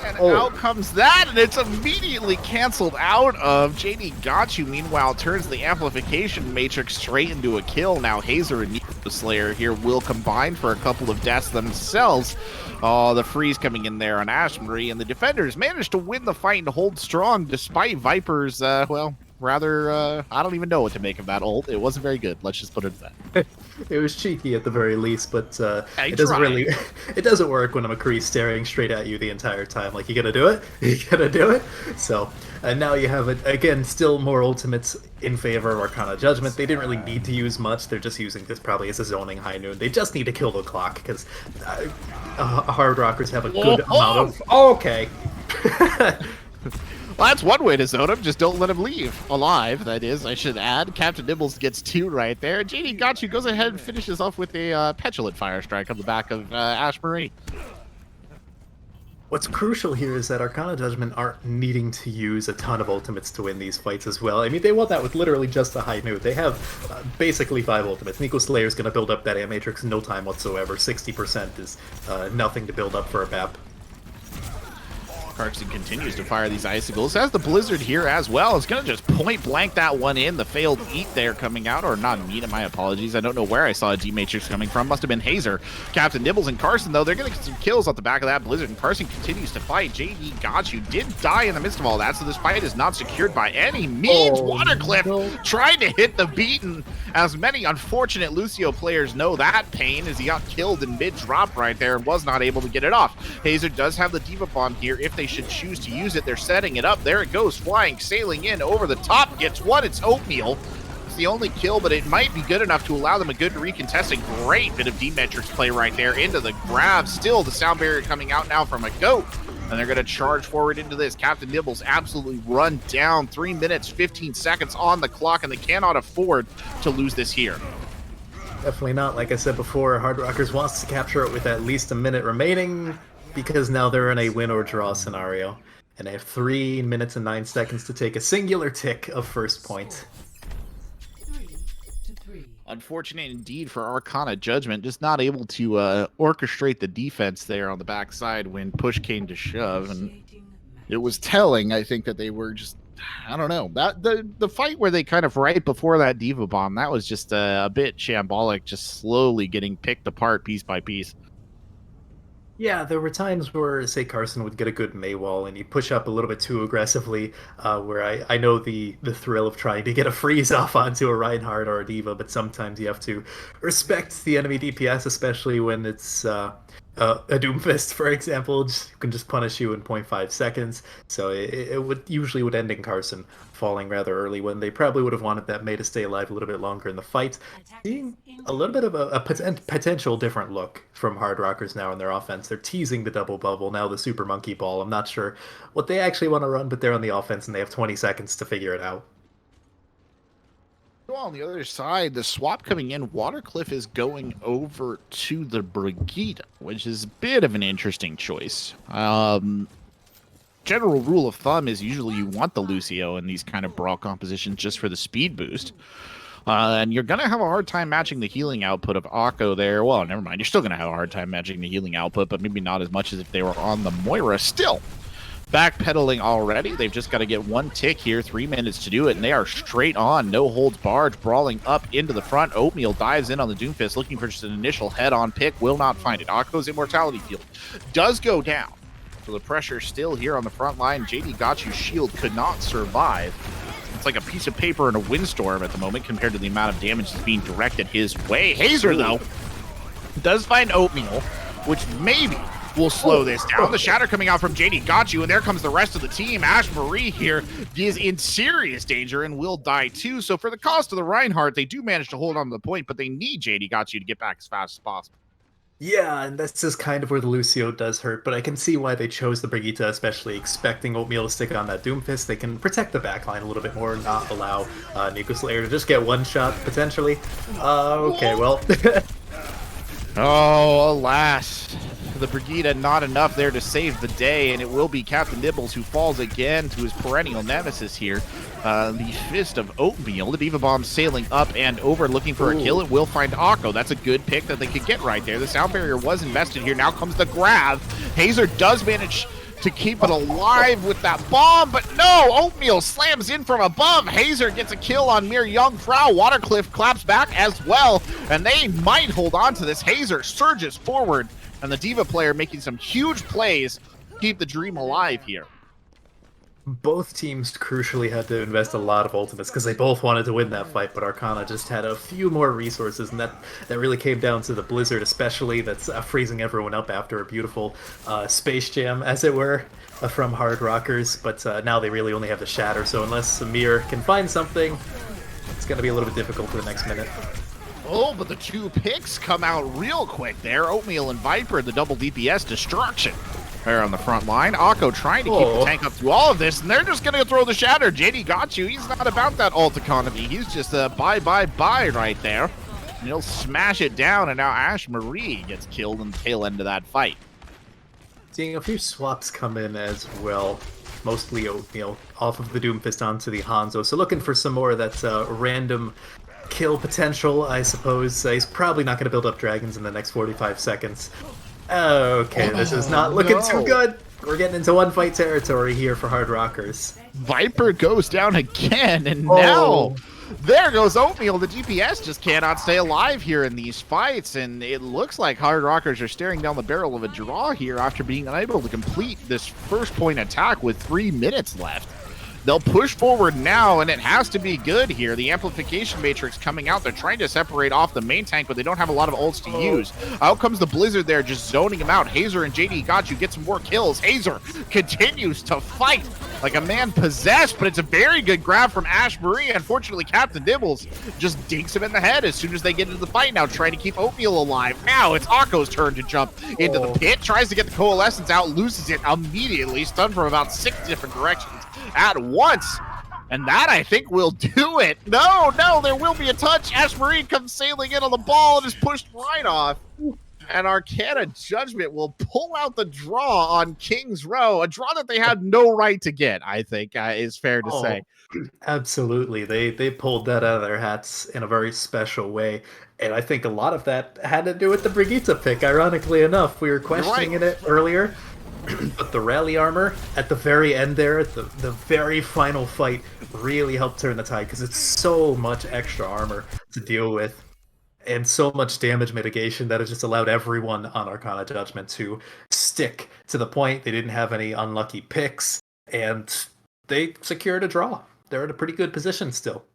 And out comes that, and it's immediately canceled out of. JD Gotchu, meanwhile, turns the amplification matrix straight into a kill. Now Hazer and Nico Slayer here will combine for a couple of deaths themselves. Oh, the freeze coming in there on Ashbury, and the defenders managed to win the fight and hold strong despite Viper's, well, rather, I don't even know what to make of that ult. It wasn't very good. Let's just put it at that. It was cheeky at the very least, but it doesn't really, it doesn't work when a McCree's staring straight at you the entire time. Like, you gonna do it? You gonna do it? So, and now you have, again, still more ultimates in favor of Arcana Judgment. They didn't really need to use much. They're just using this probably as a zoning high noon. They just need to kill the clock, because Hardrockers have a good amount of... Oh, okay. Well, that's one way to zone him. Just don't let him leave alive, that is, I should add. Captain Nibbles gets two right there. JD Gotchu goes ahead and finishes off with a petulant fire strike on the back of Ashbury. What's crucial here is that Arcana Judgment aren't needing to use a ton of ultimates to win these fights as well. I mean, they want that with literally just a high noon. They have basically 5 ultimates. Nico Slayer's going to build up that A matrix in no time whatsoever. 60% is nothing to build up for a BAP. Carson continues to fire these icicles. Has the Blizzard here as well. It's going to just point blank that one in. The failed eat there coming out, or not eat, my apologies. I don't know where I saw a D-Matrix coming from. Must have been Hazer. Captain Nibbles and Carson, though, they're going to get some kills off the back of that Blizzard, and Carson continues to fight. JD Gotchu did die in the midst of all that, so this fight is not secured by any means. Watercliff tried to hit the beaten. As many unfortunate Lucio players know that pain, as he got killed in mid-drop right there and was not able to get it off. Hazer does have the Diva Bomb here if they should choose to use it. They're setting it up. There it goes, flying, sailing in over the top. Gets one. It's Oatmeal. It's the only kill, but it might be good enough to allow them a good recontest. A great bit of D-Metrics play right there into the grab. Still the sound barrier coming out now from a goat. And they're going to charge forward into this. Captain Nibbles absolutely run down. 3 minutes, 15 seconds on the clock, and they cannot afford to lose this here. Definitely not. Like I said before, Hardrockers wants to capture it with at least a minute remaining, because now they're in a win or draw scenario. And they have 3 minutes and 9 seconds to take a singular tick of first point. Unfortunate indeed for Arcana Judgment, just not able to orchestrate the defense there on the backside when push came to shove. And it was telling, I think, that they were just, I don't know, that the fight where they kind of right before that Diva Bomb, that was just a bit shambolic, just slowly getting picked apart piece by piece. Yeah, there were times where, say, Carson would get a good May wall and he'd push up a little bit too aggressively, where I know the thrill of trying to get a freeze off onto a Reinhardt or a Diva, but sometimes you have to respect the enemy DPS, especially when it's A Doomfist, for example, can just punish you in 0.5 seconds. So it would usually would end in Carson falling rather early when they probably would have wanted that May to stay alive a little bit longer in the fight. Seeing a little bit of a potential different look from Hardrockers now in their offense. They're teasing the double bubble, now the super monkey ball. I'm not sure what they actually want to run, but they're on the offense and they have 20 seconds to figure it out. Well, on the other side, the swap coming in, Watercliff is going over to the Brigida, which is a bit of an interesting choice. General rule of thumb is usually you want the Lucio in these kind of brawl compositions just for the speed boost. And you're going to have a hard time matching the healing output of Akko there. Well, never mind. You're still going to have a hard time matching the healing output, but maybe not as much as if they were on the Moira. Still, backpedaling already. They've just got to get one tick here, 3 minutes to do it, and they are straight on, no holds barred, brawling up into the front. Oatmeal dives in on the Doomfist, looking for just an initial head-on pick, will not find it. Akko's Immortality Field does go down, so the pressure still here on the front line. JD Gotchu's shield could not survive. It's like a piece of paper in a windstorm at the moment compared to the amount of damage that's being directed his way. Hazer, though, does find Oatmeal, which maybe will slow this down. The shatter coming out from JD Gotchu, and there comes the rest of the team. Ash Marie here is in serious danger and will die too. So for the cost of the Reinhardt, they do manage to hold on to the point, but they need JD Gotchu to get back as fast as possible. Yeah, and this is kind of where the Lucio does hurt, but I can see why they chose the Brigitte, especially expecting Oatmeal to stick on that Doomfist. They can protect the backline a little bit more and not allow Nico Slayer to just get one shot, potentially. Okay, well. Oh, alas. The Brigida not enough there to save the day, and it will be Captain Nibbles who falls again to his perennial nemesis here. The Fist of Oatmeal. The Diva Bomb sailing up and over, looking for a kill. It will find Akko. That's a good pick that they could get right there. The sound barrier was invested here. Now comes the grab. Hazer does manage to keep it alive with that bomb, but no! Oatmeal slams in from above. Hazer gets a kill on Mere Young Frau. Watercliff claps back as well, and they might hold on to this. Hazer surges forward, and the Diva player making some huge plays to keep the dream alive here. Both teams crucially had to invest a lot of ultimates because they both wanted to win that fight, but Arcana just had a few more resources, and that really came down to the Blizzard, especially that's freezing everyone up after a beautiful space jam, as it were, from Hardrockers. But now they really only have the Shatter, so unless Samir can find something, it's going to be a little bit difficult for the next minute. Oh, but the two picks come out real quick there. Oatmeal and Viper, the double DPS destruction. There on the front line. Akko trying to keep the tank up through all of this, and they're just going to throw the shatter. JD Gotchu. He's not about that ult economy. He's just a bye right there. And he'll smash it down, and now Ash Marie gets killed in the tail end of that fight. Seeing a few swaps come in as well. Mostly Oatmeal off of the Doomfist onto the Hanzo. So looking for some more of that random kill potential, I suppose. He's probably not going to build up dragons in the next 45 seconds. Okay, this is not looking too good. We're getting into one fight territory here for Hardrockers. Viper goes down again, and now there goes Oatmeal. The GPS just cannot stay alive here in these fights, and it looks like Hardrockers are staring down the barrel of a draw here after being unable to complete this first point attack with 3 minutes left. They'll push forward now, and it has to be good here. The amplification matrix coming out. They're trying to separate off the main tank, but they don't have a lot of ults to use. Out comes the Blizzard there, just zoning him out. Hazer and JD Gotchu get some more kills. Hazer continues to fight like a man possessed, but it's a very good grab from Ash Marie. Unfortunately, Captain Nibbles just dinks him in the head as soon as they get into the fight now, trying to keep Oatmeal alive. Now it's Akko's turn to jump into the pit, tries to get the Coalescence out, loses it immediately, stunned from about 6 different directions at once, and that I think will do it. No, there will be a touch. Ash Marie comes sailing in on the ball and is pushed right off, and Arcana Judgement will pull out the draw on King's Row, a draw that they had no right to get, I think is fair to say. Absolutely, they pulled that out of their hats in a very special way, and I think a lot of that had to do with the Brigitte pick. Ironically enough, we were questioning it earlier. But the rally armor at the very end there, at the very final fight, really helped turn the tide because it's so much extra armor to deal with and so much damage mitigation that it just allowed everyone on Arcana Judgment to stick to the point. They didn't have any unlucky picks, and they secured a draw. They're in a pretty good position still.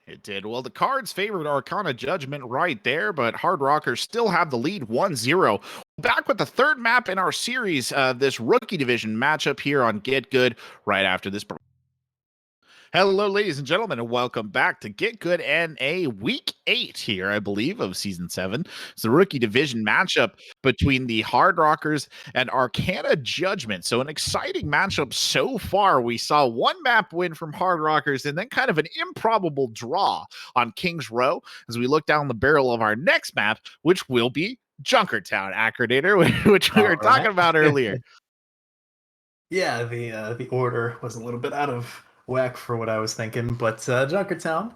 It did. Well, the cards favored Arcana Judgment right there, but Hardrockers still have the lead 1-0. Back with the third map in our series, this rookie division matchup here on GitGud right after this. Hello, ladies and gentlemen, and welcome back to Get Good and a week 8 here, I believe, of season 7. It's the rookie division matchup between the Hardrockers and Arcana Judgement. So, an exciting matchup so far. We saw one map win from Hardrockers and then kind of an improbable draw on King's Row as we look down the barrel of our next map, which will be Junkertown, Acrodator, which we All were talking right. about earlier. Yeah, the order was a little bit out of whack for what I was thinking, but Junkertown,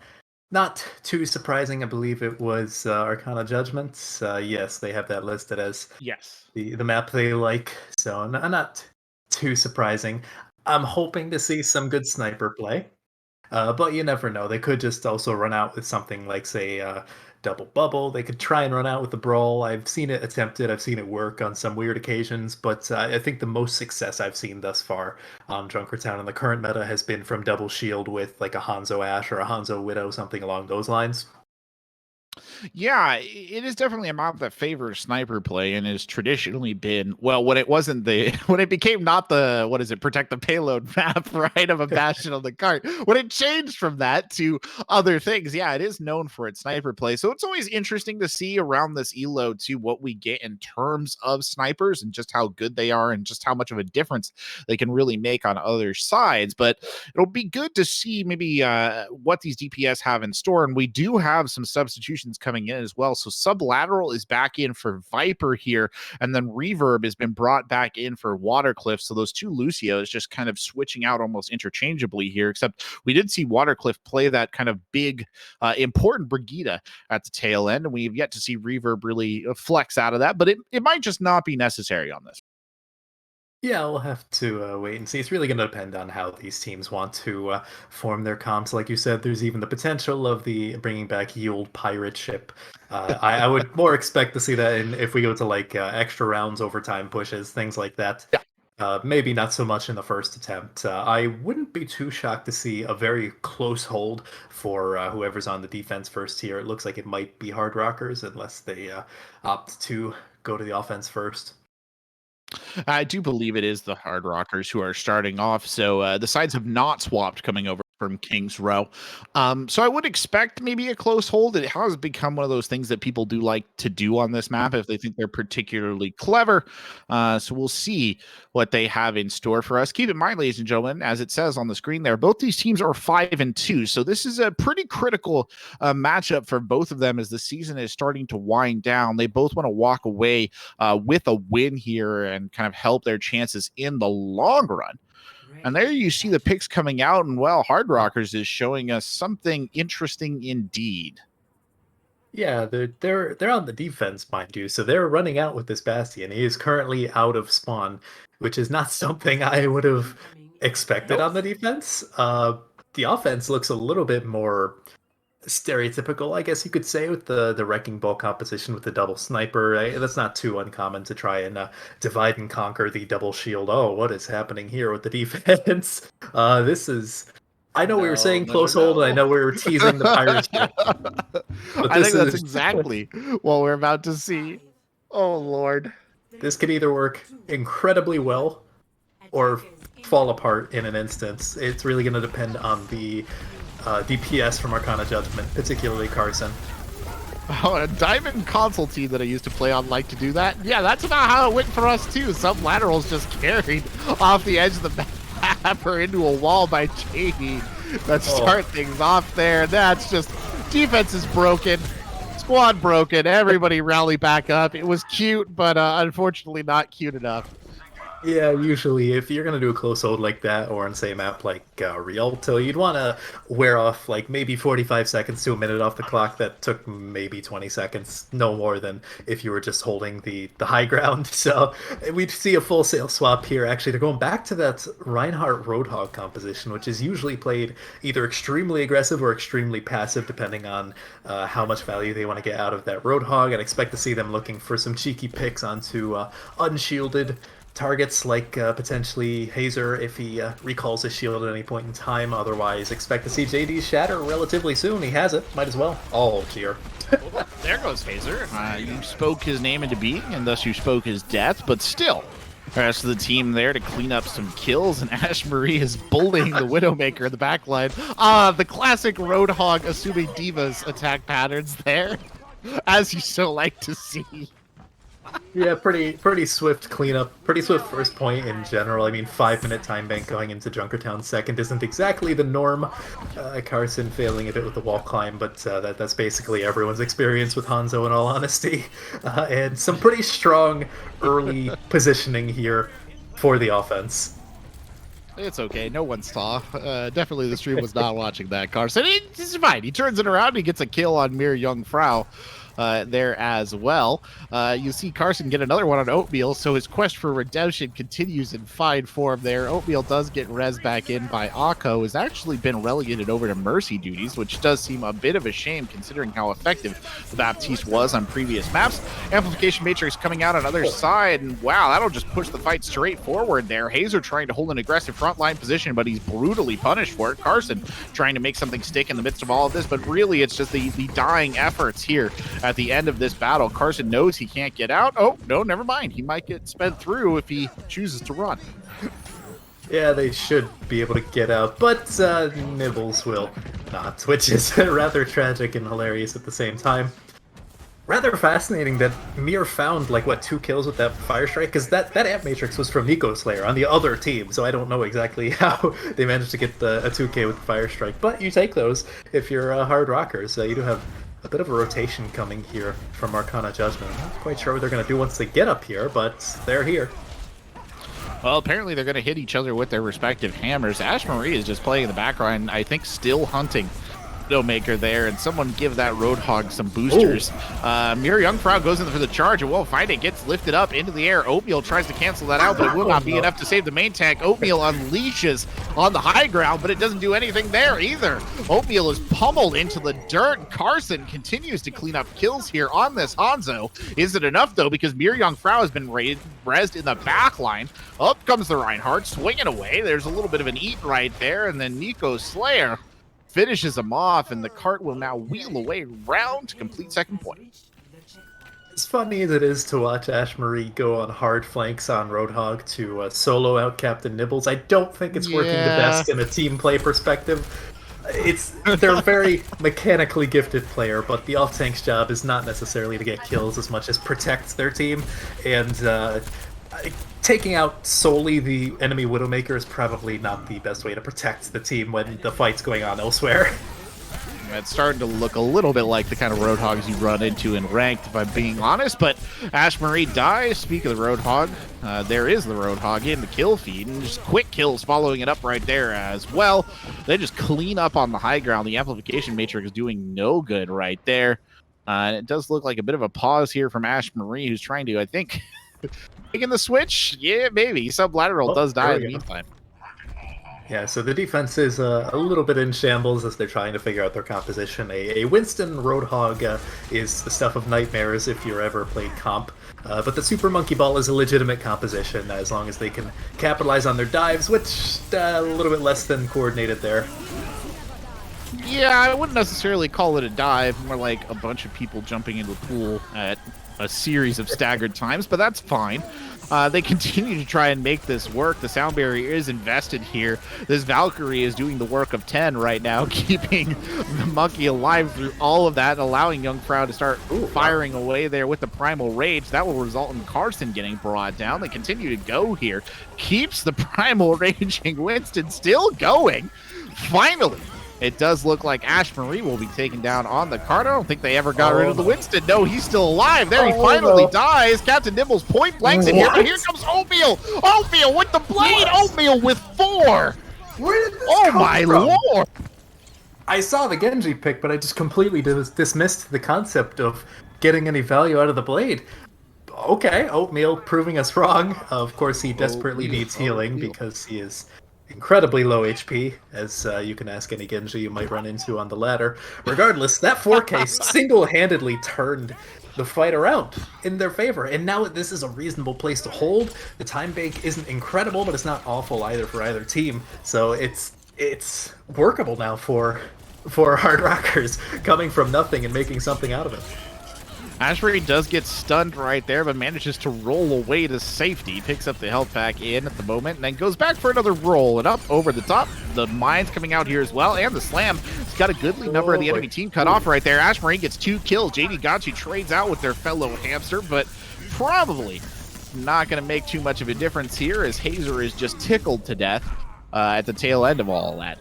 not too surprising. I believe it was Arcana Judgments. Yes, they have that listed as Yes. the map they like, so not too surprising. I'm hoping to see some good sniper play. But you never know. They could just also run out with something like, say, double bubble. They could try and run out with the brawl. I've seen it attempted. I've seen it work on some weird occasions. But I think the most success I've seen thus far on Junkertown in the current meta has been from double shield with like a Hanzo Ash or a Hanzo Widow, something along those lines. Yeah, it is definitely a map that favors sniper play and has traditionally been, well, when it wasn't the when it became not the, what is it, protect the payload map, right, of a bastion on the cart, when it changed from that to other things, yeah, it is known for its sniper play. So it's always interesting to see around this elo to what we get in terms of snipers and just how good they are and just how much of a difference they can really make on other sides. But it'll be good to see maybe what these DPS have in store, and we do have some substitutions coming in as well. So Sublateral is back in for Viper here, and then Reverb has been brought back in for Watercliff. So those two Lucios just kind of switching out almost interchangeably here, except we did see Watercliff play that kind of big, important Brigida at the tail end, and we've yet to see Reverb really flex out of that, but it might just not be necessary on this. Yeah, we'll have to wait and see. It's really going to depend on how these teams want to form their comps. Like you said, there's even the potential of the bringing back Yield pirate ship. I would more expect to see that if we go to like extra rounds, overtime pushes, things like that. Yeah. Maybe not so much in the first attempt. I wouldn't be too shocked to see a very close hold for whoever's on the defense first here. It looks like it might be Hardrockers unless they opt to go to the offense first. I do believe it is the Hardrockers who are starting off. So the sides have not swapped coming over from King's Row. So I would expect maybe a close hold. It has become one of those things that people do like to do on this map if they think they're particularly clever. So we'll see what they have in store for us. Keep in mind, ladies and gentlemen, as it says on the screen there, both these teams are 5-2. So this is a pretty critical matchup for both of them as the season is starting to wind down. They both want to walk away with a win here and kind of help their chances in the long run. And there you see the picks coming out, and well, Hardrockers is showing us something interesting indeed. Yeah, they're on the defense, mind you. So they're running out with this Bastion. He is currently out of spawn, which is not something I would have expected on the defense. The offense looks a little bit more stereotypical, I guess you could say, with the wrecking ball composition with the double sniper. That's not too uncommon to try and divide and conquer the double shield. Oh, what is happening here with the defense? This is. I know we were saying close hold, and I know we were teasing the pirate ship, but I this think that's is exactly what we're about to see. Oh, Lord. this could either work incredibly well or fall apart in an instance. It's really going to depend on the DPS from Arcana Judgment, particularly Carson. Oh, a Diamond console team that I used to play on like to do that. Yeah, that's about how it went for us, too. Some laterals just carried off the edge of the map or into a wall by JD. Let's start things off there. That's just, defense is broken. Squad broken. Everybody rally back up. It was cute, but unfortunately not cute enough. Yeah, usually if you're going to do a close hold like that, or on, say, a map like Rialto, you'd want to wear off like maybe 45 seconds to a minute off the clock. That took maybe 20 seconds, no more than if you were just holding the high ground. So we'd see a full sail swap here. Actually, they're going back to that Reinhardt Roadhog composition, which is usually played either extremely aggressive or extremely passive, depending on how much value they want to get out of that Roadhog. I'd expect to see them looking for some cheeky picks onto unshielded targets like potentially Hazer if he recalls his shield at any point in time. Otherwise, expect to see JD shatter relatively soon. He has it. Might as well. Oh, dear. Well, there goes Hazer. You spoke his name into being, and thus you spoke his death, but still. The rest of the team there to clean up some kills, and Ash Marie is bullying the Widowmaker in the backline. The classic Roadhog assuming Diva's attack patterns there, as you so like to see. Yeah, pretty swift cleanup, pretty swift first point in general. I mean, 5-minute time bank going into Junkertown second isn't exactly the norm. Carson failing a bit with the wall climb, but that's basically everyone's experience with Hanzo in all honesty. And some pretty strong early positioning here for the offense. It's okay. No one saw. Definitely the stream was not watching that, Carson. It's fine. He turns it around. He gets a kill on Mir Young Frau. There as well. You see Carson get another one on Oatmeal, so his quest for redemption continues in fine form there. Oatmeal does get res back in by Akko, has actually been relegated over to Mercy duties, which does seem a bit of a shame considering how effective the Baptiste was on previous maps. Amplification Matrix coming out on other side, and wow, that'll just push the fight straight forward there. Hazer trying to hold an aggressive frontline position, but he's brutally punished for it. Carson trying to make something stick in the midst of all of this, but really it's just the dying efforts here at the end of this battle. Carson knows he can't get out. Oh, no, never mind. He might get sped through if he chooses to run. Yeah, they should be able to get out, but Nibbles will not, which is rather tragic and hilarious at the same time. Rather fascinating that Mir found, like, what, 2 kills with that Fire Strike? Because that Amp Matrix was from Nico Slayer on the other team, so I don't know exactly how they managed to get a 2K with the Fire Strike. But you take those if you're Hardrockers. You do have a bit of a rotation coming here from Arcana Judgement. I'm not quite sure what they're going to do once they get up here, but they're here. Well, apparently they're going to hit each other with their respective hammers. Ash Marie is just playing in the background, I think still hunting Widowmaker there, and someone give that Roadhog some boosters. Mir Jungfrau goes in for the charge and won't find it. Gets lifted up into the air. Oatmeal tries to cancel that out, but it will not be enough to save the main tank. Oatmeal unleashes on the high ground, but it doesn't do anything there either. Oatmeal is pummeled into the dirt. Carson continues to clean up kills here on this Hanzo. Is it enough, though, because Mir Jungfrau has been rezzed in the back line. Up comes the Reinhardt, swinging away. There's a little bit of an eat right there, and then Nico Slayer finishes him off, and the cart will now wheel away round to complete second point. As funny as it is to watch Ash Marie go on hard flanks on Roadhog to solo out Captain Nibbles, I don't think it's working the best in a team play perspective. They're a very mechanically gifted player, but the off-tank's job is not necessarily to get kills as much as protect their team, and taking out solely the enemy Widowmaker is probably not the best way to protect the team when the fight's going on elsewhere. It's starting to look a little bit like the kind of Roadhogs you run into in ranked, if I'm being honest, but Ash Marie dies. Speak of the Roadhog, there is the Roadhog in the kill feed, and just quick kills following it up right there as well. They just clean up on the high ground. The Amplification Matrix is doing no good right there. And it does look like a bit of a pause here from Ash Marie, who's trying to, I think, taking the switch? Yeah, maybe. Sublateral does die in the meantime. Yeah, so the defense is a little bit in shambles as they're trying to figure out their composition. A Winston Roadhog is the stuff of nightmares if you're ever played comp. But the Super Monkey Ball is a legitimate composition as long as they can capitalize on their dives, which a little bit less than coordinated there. Yeah, I wouldn't necessarily call it a dive, more like a bunch of people jumping into the pool at a series of staggered times, but that's fine. They continue to try and make this work. The sound barrier is invested here. This Valkyrie is doing the work of 10 right now, keeping the monkey alive through all of that, allowing Jungfrau to start firing away there with the Primal Rage. That will result in Carson getting brought down. They continue to go here. Keeps the Primal Raging Winston still going. Finally, it does look like Ash Marie will be taken down on the cart. I don't think they ever got rid of the Winston. No, he's still alive. There he finally dies. Captain Nibbles point blanks in here, but here comes Oatmeal. Oatmeal with the blade. Oatmeal with 4. Where did this come my from? Lord. I saw the Genji pick, but I just completely dismissed the concept of getting any value out of the blade. Okay, Oatmeal proving us wrong. Of course, he desperately needs healing because he is incredibly low HP, as you can ask any Genji you might run into on the ladder. Regardless, that 4K single-handedly turned the fight around in their favor, and now this is a reasonable place to hold. The time bank isn't incredible, but it's not awful either for either team, so it's workable now for Hardrockers, coming from nothing and making something out of it. Ashbury does get stunned right there, but manages to roll away to safety. Picks up the health pack in at the moment, and then goes back for another roll. And up over the top, the mines coming out here as well, and the slam. He's got a goodly number of the enemy team cut off right there. Ashbury gets 2 kills. JD Gachi trades out with their fellow hamster, but probably not going to make too much of a difference here, as Hazer is just tickled to death at the tail end of all that.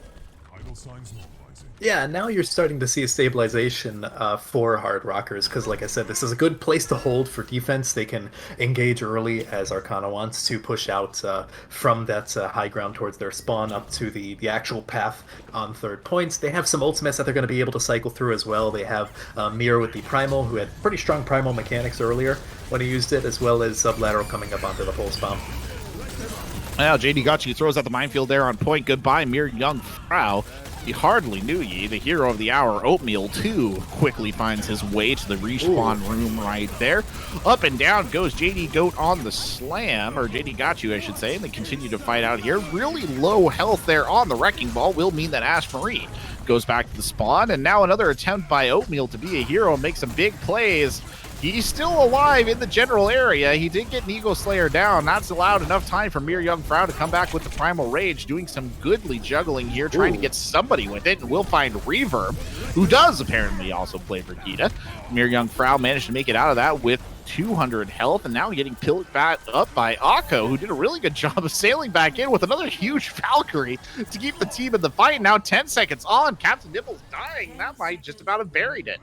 Yeah, now you're starting to see a stabilization for Hardrockers, because like I said, this is a good place to hold for defense. They can engage early as Arcana wants to push out from that high ground towards their spawn up to the actual path on third points. They have some ultimates that they're going to be able to cycle through as well. They have Mir with the Primal, who had pretty strong Primal mechanics earlier when he used it, as well as Sublateral coming up onto the pulse bomb. Now JD Gachi throws out the minefield there on point. Goodbye, Mir Young Frau. He hardly knew ye. The hero of the hour, Oatmeal, too, quickly finds his way to the respawn room right there. Up and down goes JD Goat on the slam, or JD Gachu, I should say, and they continue to fight out here. Really low health there on the Wrecking Ball will mean that Ash Marie goes back to the spawn, and now another attempt by Oatmeal to be a hero and make some big plays. He's still alive in the general area. He did get an Eagle Slayer down. That's allowed enough time for Mir Young Frau to come back with the Primal Rage, doing some goodly juggling here, trying to get somebody with it, and we'll find Reverb, who does apparently also play for Gita. Mir Young Frau managed to make it out of that with 200 health, and now getting pilled back up by Akko, who did a really good job of sailing back in with another huge Valkyrie to keep the team in the fight. Now 10 seconds on, Captain Nipple's dying. That might just about have buried it.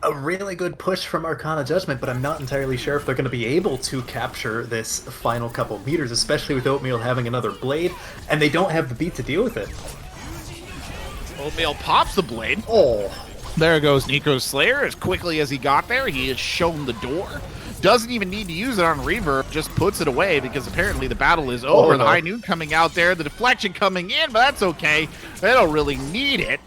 A really good push from Arcana Judgement, but I'm not entirely sure if they're going to be able to capture this final couple meters, especially with Oatmeal having another blade, and they don't have the beat to deal with it. Oatmeal pops the blade. Oh. There goes Nico's Slayer. As quickly as he got there, he has shown the door. Doesn't even need to use it on Reverb, just puts it away because apparently the battle is over. Oh, no. The High Noon coming out there, the deflection coming in, but that's okay. They don't really need it.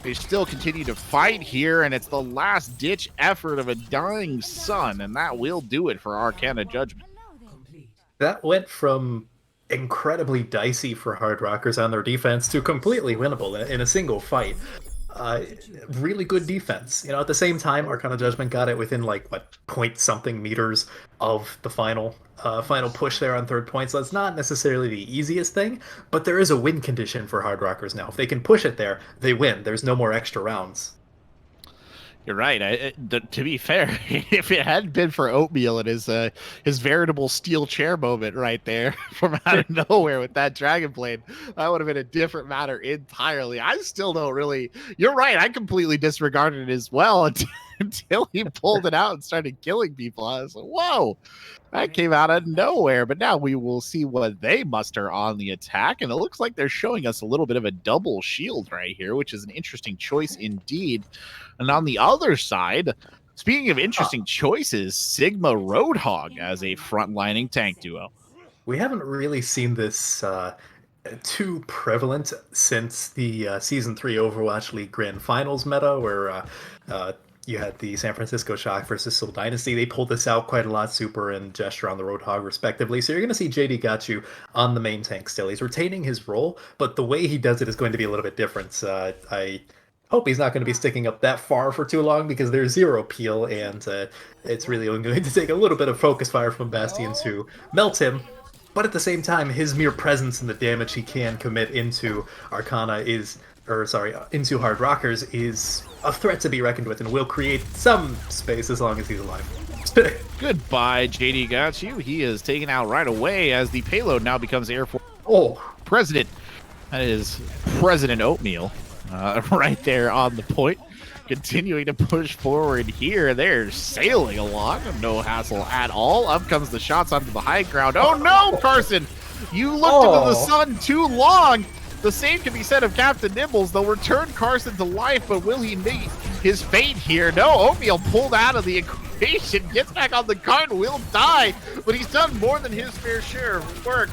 They still continue to fight here, and it's the last-ditch effort of a dying sun, and that will do it for Arcana Judgement. That went from incredibly dicey for Hardrockers on their defense to completely winnable in a single fight. Really good defense. You know, at the same time, Arcana Judgement got it within like what point-something meters of the final push there on third point. So it's not necessarily the easiest thing, but there is a win condition for Hardrockers now. If they can push it there, they win. There's no more extra rounds. You're right. To be fair, if it hadn't been for Oatmeal and his veritable steel chair moment right there from out of nowhere with that Dragon Blade, that would have been a different matter entirely. I still don't really... You're right. I completely disregarded it as well until he pulled it out and started killing people. I was like, whoa, that came out of nowhere. But now we will see what they muster on the attack. And it looks like they're showing us a little bit of a double shield right here, which is an interesting choice indeed. And on the other side, speaking of interesting choices, Sigma Roadhog as a frontlining tank duo. We haven't really seen this too prevalent since the Season 3 Overwatch League Grand Finals meta, where you had the San Francisco Shock versus Seoul Dynasty. They pulled this out quite a lot, Super and Gesture on the Roadhog, respectively. So you're going to see JD Gachu on the main tank still. He's retaining his role, but the way he does it is going to be a little bit different. I hope he's not going to be sticking up that far for too long, because there's zero peel, and it's really only going to take a little bit of focus fire from Bastion to melt him. But at the same time, his mere presence and the damage he can commit into Arcana into Hardrockers is a threat to be reckoned with, and will create some space as long as he's alive. Goodbye, JD Gachu. He is taken out right away as the payload now becomes Air Force President. That is President Oatmeal. Right there on the point, continuing to push forward here. They're sailing along, no hassle at all. Up comes the shots onto the high ground. Oh no, Carson, you looked into the sun too long. The same can be said of Captain Nibbles. They'll return Carson to life, but will he meet his fate here? No, Oatmeal pulled out of the equation, gets back on the cart, will die, but he's done more than his fair share of work.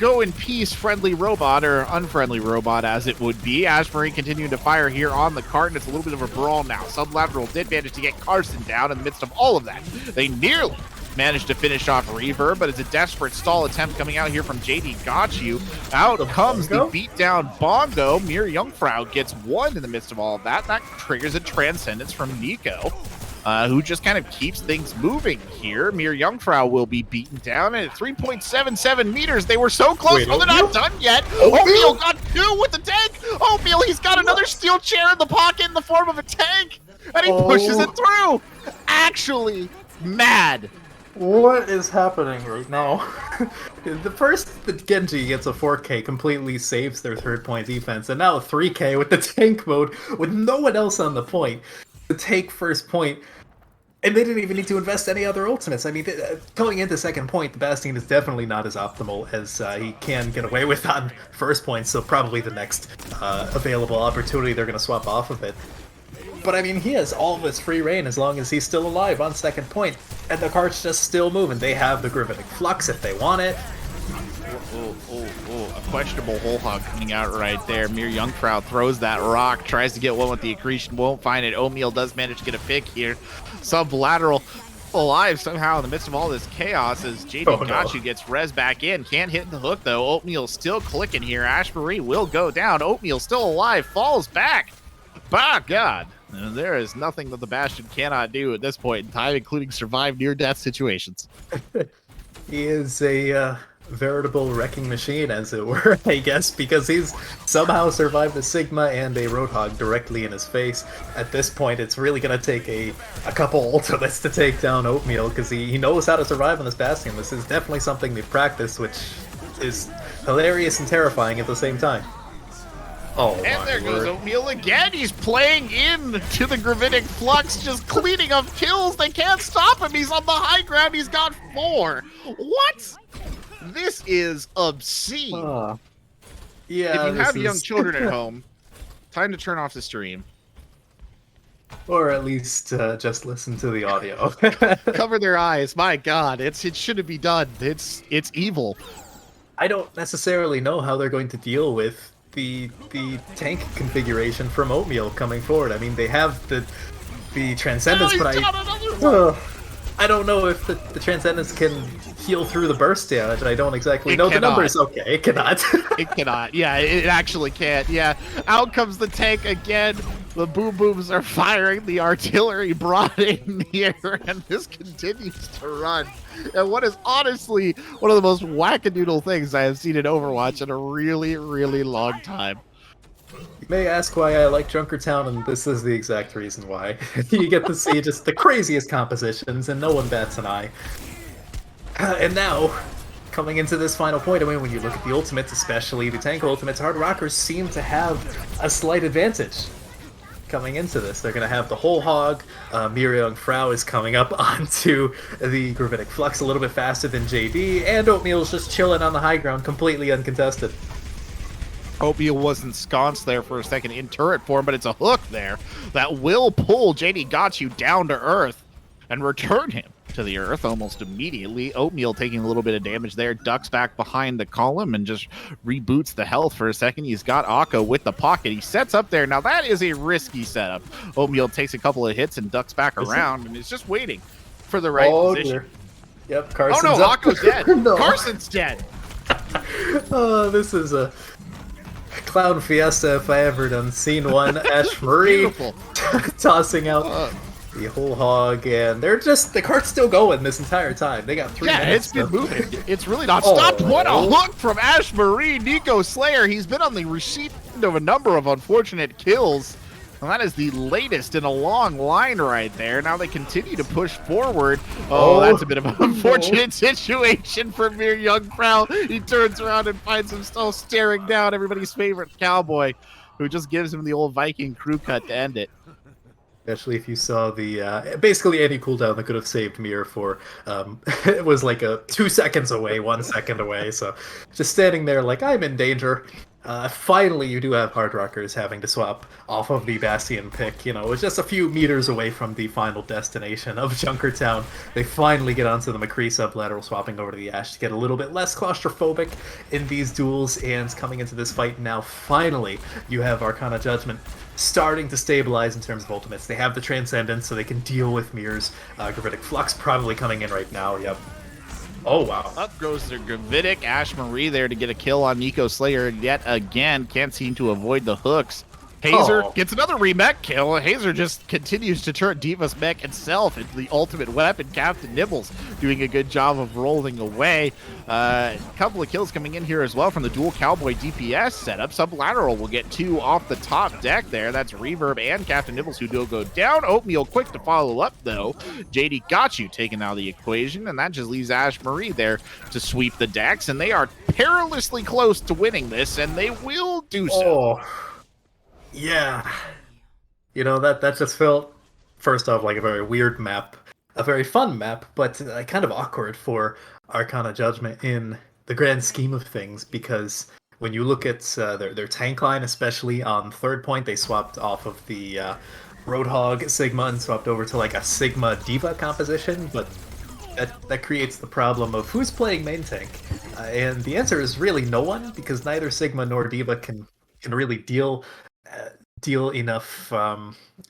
go in peace, friendly robot, or unfriendly robot as it would be. Ashbury continuing to fire here on the cart, and it's a little bit of a brawl now. Sublateral did manage to get Carson down in the midst of all of that. They nearly managed to finish off Reaver, but it's a desperate stall attempt coming out here from JD Got You. Out comes the beatdown Bongo. Mir Jungfrau gets one in the midst of all of that. That triggers a Transcendence from Nico, who just kind of keeps things moving here. Mir Jungfrau will be beaten down, and at 3.77 meters, they were so close. Wait, they're not done yet. Oatmeal got two with the tank. Oatmeal, he's got another steel chair in the pocket in the form of a tank, and he pushes it through. Actually, mad. What is happening right now? The Genji gets a 4K, completely saves their third point defense, and now a 3K with the tank mode, with no one else on the point to take first point, and they didn't even need to invest any other ultimates. I mean, going into second point, the Bastion is definitely not as optimal as he can get away with on first point, so probably the next available opportunity they're going to swap off of it. But I mean, he has all of his free reign as long as he's still alive on second point, and the cart's just still moving. They have the Gravitic Flux if they want it. A questionable whole hog coming out right there. Mir Jungfrau throws that rock, tries to get one with the accretion, won't find it. Oatmeal does manage to get a pick here. Sublateral alive somehow in the midst of all this chaos as JD Gachu gets res back in. Can't hit the hook though. Oatmeal still clicking here. Ashbury will go down. Oatmeal still alive, falls back. By God. There is nothing that the Bastion cannot do at this point in time, including survive near-death situations. He is a veritable wrecking machine, as it were, I guess, because he's somehow survived a Sigma and a Roadhog directly in his face. At this point, it's really going to take a couple ultimates to take down Oatmeal, because he knows how to survive on this Bastion. This is definitely something they've practiced, which is hilarious and terrifying at the same time. Oh, and there goes Oatmeal again. He's playing into the Gravitic Flux, just cleaning up kills. They can't stop him. He's on the high ground. He's got 4. What? This is obscene. Yeah. If you have young children at home, time to turn off the stream. Or at least just listen to the audio. Cover their eyes. My God, it shouldn't be done. It's evil. I don't necessarily know how they're going to deal with the tank configuration from Oatmeal coming forward. I mean, they have the Transcendence, but I don't know if the Transcendence can heal through the burst damage. I don't exactly know the numbers. Okay, it cannot. It cannot. Yeah, it actually can't. Yeah, out comes the tank again. The boom booms are firing. The artillery brought in here, and this continues to run. And what is honestly one of the most wackadoodle things I have seen in Overwatch in a really, really long time. You may ask why I like Junkertown, and this is the exact reason why. You get to see just the craziest compositions, and no one bats an eye. And now, coming into this final point, I mean, when you look at the ultimates, especially the tank ultimates, Hardrockers seem to have a slight advantage. Coming into this, they're going to have the whole hog. Mir Jungfrau is coming up onto the Gravitic Flux a little bit faster than JD, and Oatmeal's just chilling on the high ground, completely uncontested. Oatmeal was ensconced there for a second in turret form, but it's a hook there that will pull JD Gachu down to earth and return him to the earth almost immediately. Oatmeal taking a little bit of damage there, ducks back behind the column and just reboots the health for a second. He's got Akko with the pocket. He sets up there. Now that is a risky setup. Oatmeal takes a couple of hits and ducks back around and is just waiting for the right position. Dear. Yep, Carson's Oh no, up. Akko's dead. No. Carson's dead. Oh, this is a clown fiesta if I ever done seen one. Ash Marie tossing out the whole hog, and they're just, the cart's still going this entire time. They got 3 minutes. Yeah, it's been moving. It's really not stopped. What a hook from Ash Marie. Nico Slayer, he's been on the receipt of a number of unfortunate kills. And that is the latest in a long line right there. Now they continue to push forward. Oh, that's a bit of an unfortunate situation for Mir Jungfrau. He turns around and finds himself staring down everybody's favorite cowboy, who just gives him the old Viking crew cut to end it. Especially if you saw the, basically any cooldown that could have saved Mir for, it was like 2 seconds away, 1 second away, so just standing there like, I'm in danger. Finally, you do have Hardrockers having to swap off of the Bastion pick. You know, it's just a few meters away from the final destination of Junkertown. They finally get onto the McCree sublateral, swapping over to the Ash to get a little bit less claustrophobic in these duels. And coming into this fight now, finally, you have Arcana Judgement starting to stabilize in terms of ultimates. They have the Transcendence, so they can deal with mirrors. Gravitic Flux probably coming in right now. Yep. Oh, wow. Up goes the Gravitic Ash Marie there to get a kill on Nico Slayer yet again. Can't seem to avoid the hooks. Hazer gets another remech kill. Hazer just continues to turn Diva's mech itself into the ultimate weapon. Captain Nibbles doing a good job of rolling away. A couple of kills coming in here as well from the dual Cowboy DPS setup. Sublateral will get 2 off the top deck there. That's Reverb and Captain Nibbles who do go down. Oatmeal quick to follow up though. JD got you taken out of the equation, and that just leaves Ash Marie there to sweep the decks, and they are perilously close to winning this, and they will do so. Yeah. You know, that just felt, first off, like a very weird map, a very fun map, but kind of awkward for Arcana Judgment in the grand scheme of things, because when you look at their tank line, especially on third point, they swapped off of the Roadhog Sigma and swapped over to like a Sigma Diva composition, but that creates the problem of who's playing main tank. And the answer is really no one, because neither Sigma nor Diva can really deal enough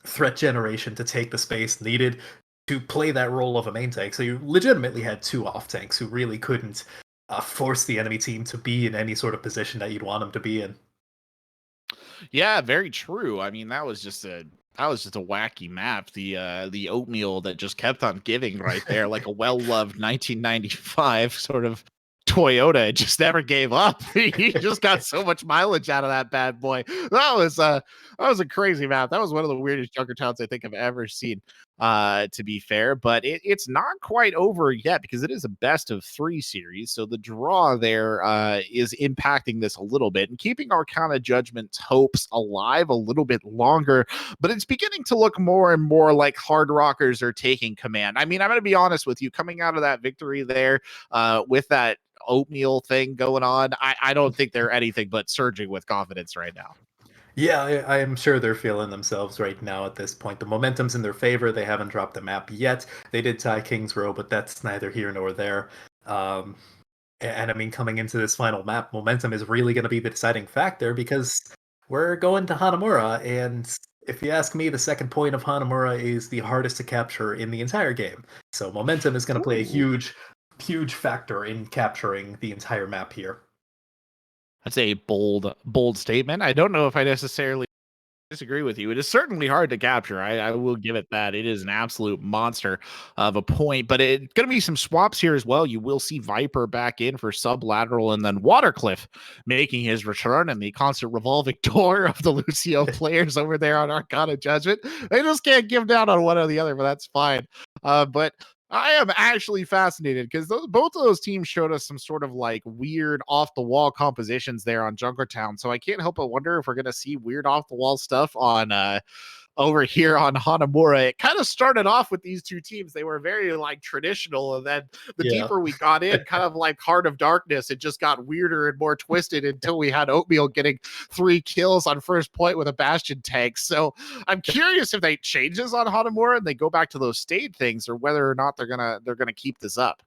threat generation to take the space needed to play that role of a main tank. So you legitimately had 2 off tanks who really couldn't force the enemy team to be in any sort of position that you'd want them to be in. Yeah, very true. I mean, that was just a wacky map. The oatmeal that just kept on giving right there, like a well-loved 1995 sort of Toyota. It just never gave up. He just got so much mileage out of that bad boy. That was a crazy map. That was one of the weirdest Junker Towns I think I've ever seen. To be fair, but it's not quite over yet because it is a best of 3 series. So the draw there is impacting this a little bit and keeping Arcana Judgment's hopes alive a little bit longer. But it's beginning to look more and more like Hardrockers are taking command. I mean, I'm going to be honest with you, coming out of that victory there with that oatmeal thing going on, I don't think they're anything but surging with confidence right now. Yeah, I am sure they're feeling themselves right now at this point. The momentum's in their favor. They haven't dropped the map yet. They did tie King's Row, but that's neither here nor there. And I mean, coming into this final map, momentum is really going to be the deciding factor, because we're going to Hanamura. And if you ask me, the second point of Hanamura is the hardest to capture in the entire game. So momentum is going to play a huge, huge factor in capturing the entire map here. That's a bold statement. I don't know if I necessarily disagree with you. It is certainly hard to capture. I will give it that. It is an absolute monster of a point, but it's going to be some swaps here as well. You will see Viper back in for sublateral, and then Watercliff making his return, and the constant revolving door of the Lucio players over there on Arcana Judgment. They just can't give down on one or the other, but that's fine. But I am actually fascinated because both of those teams showed us some sort of like weird off the wall compositions there on Junkertown. So I can't help but wonder if we're going to see weird off the wall stuff on over here on Hanamura. It kind of started off with these two teams. They were very like traditional, and then the deeper we got in, kind of like Heart of Darkness, it just got weirder and more twisted until we had Oatmeal getting 3 kills on first point with a Bastion tank. So I'm curious if they changes on Hanamura and they go back to those state things, or whether or not they're gonna keep this up.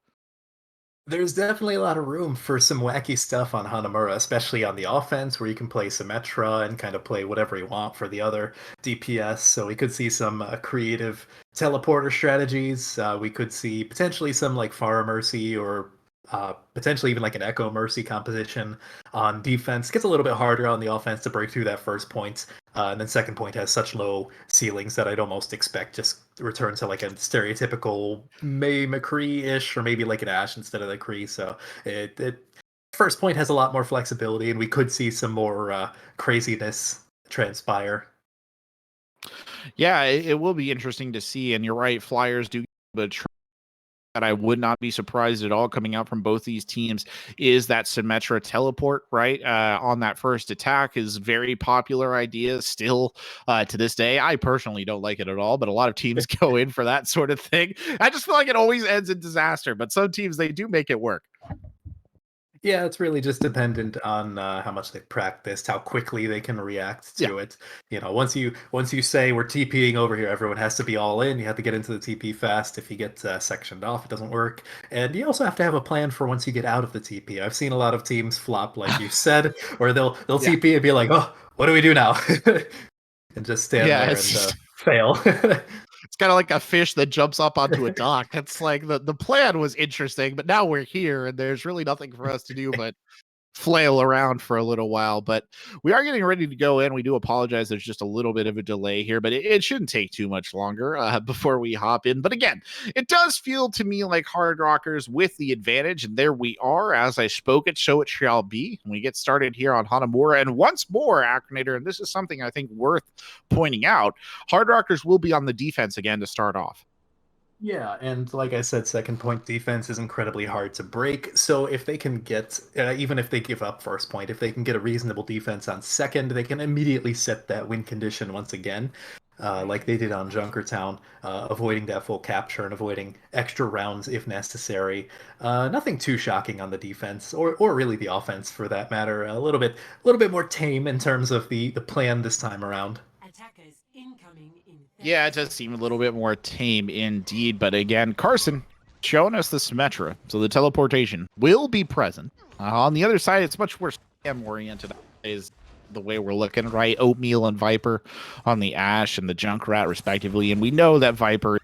There's definitely a lot of room for some wacky stuff on Hanamura, especially on the offense, where you can play Symmetra and kind of play whatever you want for the other DPS. So we could see some creative teleporter strategies. We could see potentially some like Pharah Mercy, or potentially even like an Echo Mercy composition on defense. Gets a little bit harder on the offense to break through that first point. And then second point has such low ceilings that I'd almost expect just return to like a stereotypical May McCree-ish, or maybe like an Ash instead of the Cree. So it first point has a lot more flexibility, and we could see some more craziness transpire. Yeah, it will be interesting to see. And you're right, Flyers do, but that I would not be surprised at all coming out from both these teams is that Symmetra teleport, right? On that first attack is very popular idea still to this day. I personally don't like it at all, but a lot of teams go in for that sort of thing. I just feel like it always ends in disaster, but some teams, they do make it work. Yeah, it's really just dependent on how much they've practiced, how quickly they can react Yeah. to it. Once you say we're TPing over here, everyone has to be all in. You have to get into the TP fast. If you get sectioned off, it doesn't work. And you also have to have a plan for once you get out of the TP. I've seen a lot of teams flop, like you said, where they'll Yeah. TP and be like, "Oh, what do we do now?" and just stand Yeah. there and fail. It's kind of like a fish that jumps up onto a dock. It's like the plan was interesting, but now we're here and there's really nothing for us to do but flail around for a little while. But we are getting ready to go in. We do apologize. There's just a little bit of a delay here, but it shouldn't take too much longer before we hop in. But again, it does feel to me like Hardrockers with the advantage. And there we are. As I spoke it, so it shall be. And we get started here on Hanamura. And once more, Acronator, and this is something I think worth pointing out, Hardrockers will be on the defense again to start off. Yeah, and like I said, second point defense is incredibly hard to break. So if they can get, even if they give up first point, if they can get a reasonable defense on second, they can immediately set that win condition once again, like they did on Junkertown, avoiding that full capture and avoiding extra rounds if necessary. Nothing too shocking on the defense, or really the offense for that matter. A little bit more tame in terms of the plan this time around. Attackers incoming in Yeah, it does seem a little bit more tame indeed. But again, Carson showing us the Symmetra. So the teleportation will be present. On the other side, it's much more scam oriented is the way we're looking, right? Oatmeal and Viper on the Ash and the Junkrat, respectively. And we know that Viper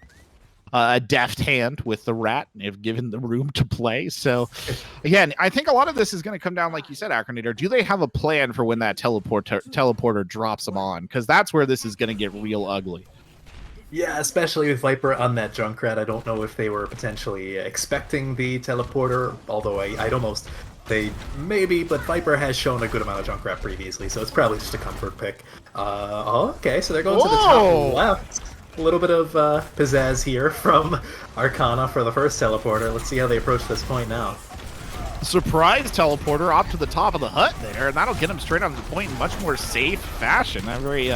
a deft hand with the rat if given the room to play. So again, I think a lot of this is going to come down, like you said, Acronator. Do they have a plan for when that teleporter drops them on? Because that's where this is going to get real ugly. Yeah, especially with Viper on that Junkrat. I don't know if they were potentially expecting the teleporter, although I'd almost they maybe, but Viper has shown a good amount of Junkrat previously, so it's probably just a comfort pick. Okay, so they're going to the top left. A little bit of pizzazz here from Arcana for the first teleporter. Let's see how they approach this point now. Surprise teleporter up to the top of the hut there, and that'll get him straight on the point in much more safe fashion. A very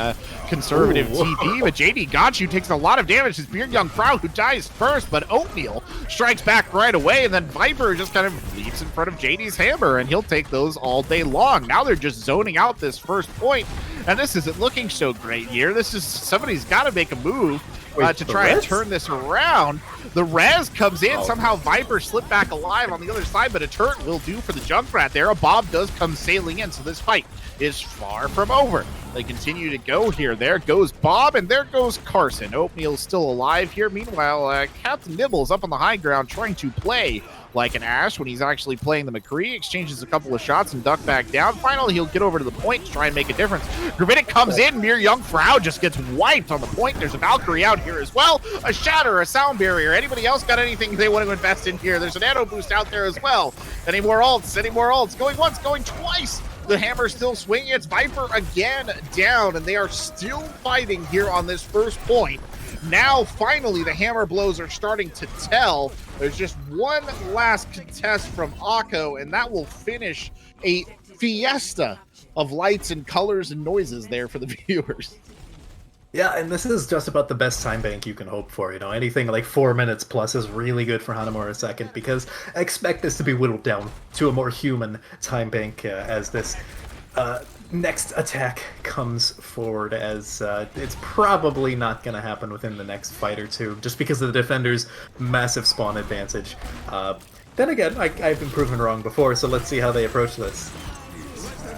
conservative TP, but JD Gotchu takes a lot of damage. It's Beard Young Frau who dies first, but Oatmeal strikes back right away, and then Viper just kind of leaps in front of JD's hammer, and he'll take those all day long. Now they're just zoning out this first point, and this isn't looking so great here. Somebody's got to make a move to try and turn this around. The res comes in. Somehow Viper slipped back alive on the other side, but a turret will do for the Junkrat there. A Bob does come sailing in, so this fight is far from over. They continue to go here. There goes Bob, and there goes Carson. Oatmeal's still alive here. Meanwhile, Captain Nibbles up on the high ground trying to play like an Ash when he's actually playing the McCree, exchanges a couple of shots and duck back down. Finally, he'll get over to the point to try and make a difference. Gravitic comes in. Mere Young Frau just gets wiped on the point. There's a Valkyrie out here as well. A Shatter, a Sound Barrier. Anybody else got anything they want to invest in here? There's an Nano Boost out there as well. Any more ults? Any more ults? Going once, going twice. The hammer's still swinging. It's Viper again down, and they are still fighting here on this first point. Now, finally, the hammer blows are starting to tell. There's just one last contest from Akko, and that will finish a fiesta of lights and colors and noises there for the viewers. Yeah, and this is just about the best time bank you can hope for. Anything like 4 minutes plus is really good for Hanamura second, because I expect this to be whittled down to a more human time bank as this next attack comes forward, as it's probably not going to happen within the next fight or two, just because of the defender's massive spawn advantage. Then again, I've been proven wrong before, so let's see how they approach this.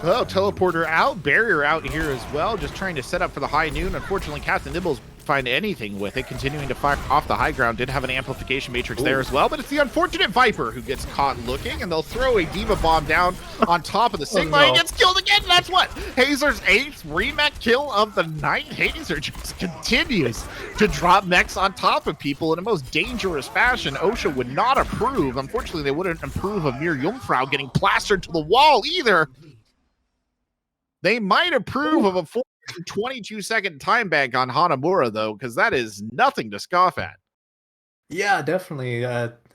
Oh, teleporter out, barrier out here as well, just trying to set up for the high noon. Unfortunately, Captain Nibbles find anything with it, continuing to fire off the high ground. Did have an amplification matrix there as well, but it's the unfortunate Viper who gets caught looking, and they'll throw a Diva Bomb down on top of the Sigma. He gets killed again, and that's what? Hazer's 8th remech kill of the night. Hazer just continues to drop mechs on top of people in a most dangerous fashion. OSHA would not approve. Unfortunately, they wouldn't approve of Mir Jungfrau getting plastered to the wall either. They might approve of a 22-second time bank on Hanamura, though, because that is nothing to scoff at. Yeah, definitely.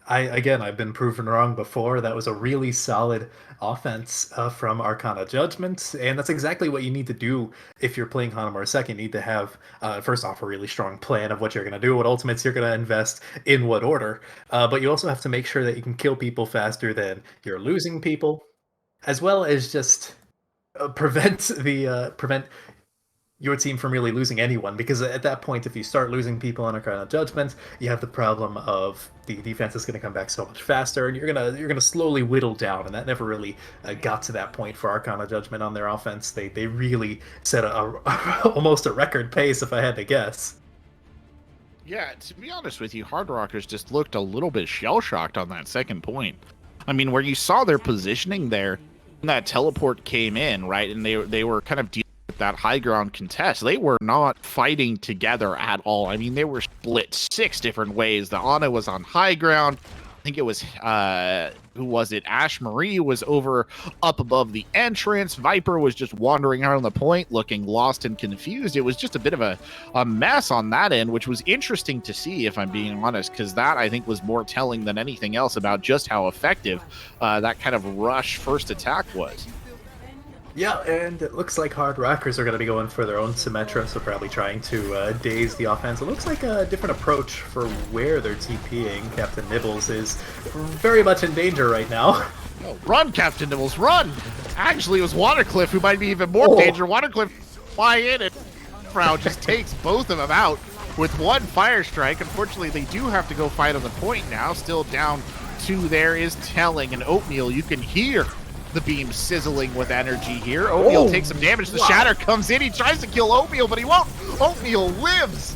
I've been proven wrong before. That was a really solid offense from Arcana Judgment, and that's exactly what you need to do if you're playing Hanamura second. You need to have first off a really strong plan of what you're going to do, what ultimates you're going to invest in, what order. But you also have to make sure that you can kill people faster than you're losing people, as well as just prevent your team from really losing anyone, because at that point, if you start losing people on Arcana Judgment, you have the problem of the defense is going to come back so much faster, and you're gonna slowly whittle down, and that never really got to that point for Arcana Judgment on their offense. They really set almost a record pace, if I had to guess. Yeah, to be honest with you, Hardrockers just looked a little bit shell-shocked on that second point. I mean, where you saw their positioning there, when that teleport came in, right, and they were kind of dealing with that high ground contest. They were not fighting together at all. I mean, they were split 6 different ways. The Ana was on high ground. I think it was, who was it? Ash Marie was over up above the entrance. Viper was just wandering out on the point, looking lost and confused. It was just a bit of a mess on that end, which was interesting to see, if I'm being honest, because that, I think, was more telling than anything else about just how effective that kind of rush first attack was. Yeah, and it looks like Hardrockers are going to be going for their own Symmetra, so probably trying to daze the offense. It looks like a different approach for where they're TPing. Captain Nibbles is very much in danger right now. Oh, run, Captain Nibbles, run! Actually, it was Watercliff who might be even more danger. Watercliff fly in, and Frau just takes both of them out with one fire strike. Unfortunately, they do have to go fight on the point now. Still down 2 there is telling, and Oatmeal, you can hear the beam sizzling with energy here. Oatmeal takes some damage. The Shatter comes in. He tries to kill Oatmeal, but he won't. Oatmeal lives.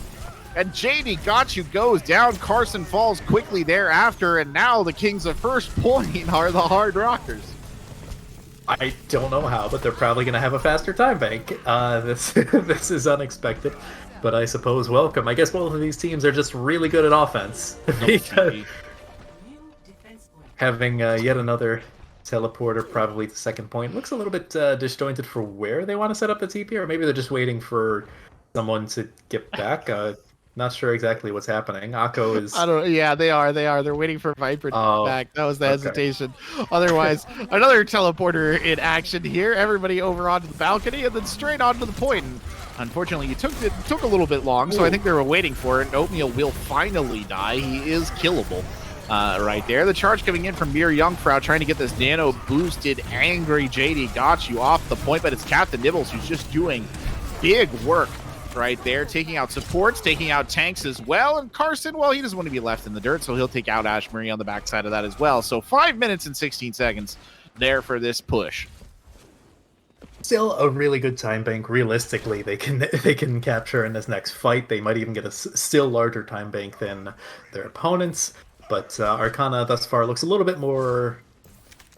And JD Got You goes down. Carson falls quickly thereafter. And now the kings of first point are the Hardrockers. I don't know how, but they're probably going to have a faster time bank. This is unexpected, but I suppose welcome. I guess both of these teams are just really good at offense. Because having yet another teleporter, probably the second point, looks a little bit disjointed for where they want to set up the TP, or maybe they're just waiting for someone to get back. Not sure exactly what's happening. Akko is... Yeah, they are. They're waiting for Viper to get back. That was the hesitation. Otherwise, another teleporter in action here. Everybody over onto the balcony and then straight onto the point. And unfortunately, it took a little bit long, so I think they were waiting for it. And Oatmeal will finally die. He is killable. Right there. The charge coming in from Mir Jungfrau, trying to get this nano boosted angry JD Got You off the point, but it's Captain Nibbles who's just doing big work right there, taking out supports, taking out tanks as well. And Carson, well, he doesn't want to be left in the dirt, so he'll take out Ash Marie on the backside of that as well. So 5 minutes and 16 seconds there for this push. Still a really good time bank. Realistically, they can capture in this next fight. They might even get a still larger time bank than their opponents. But Arcana thus far looks a little bit more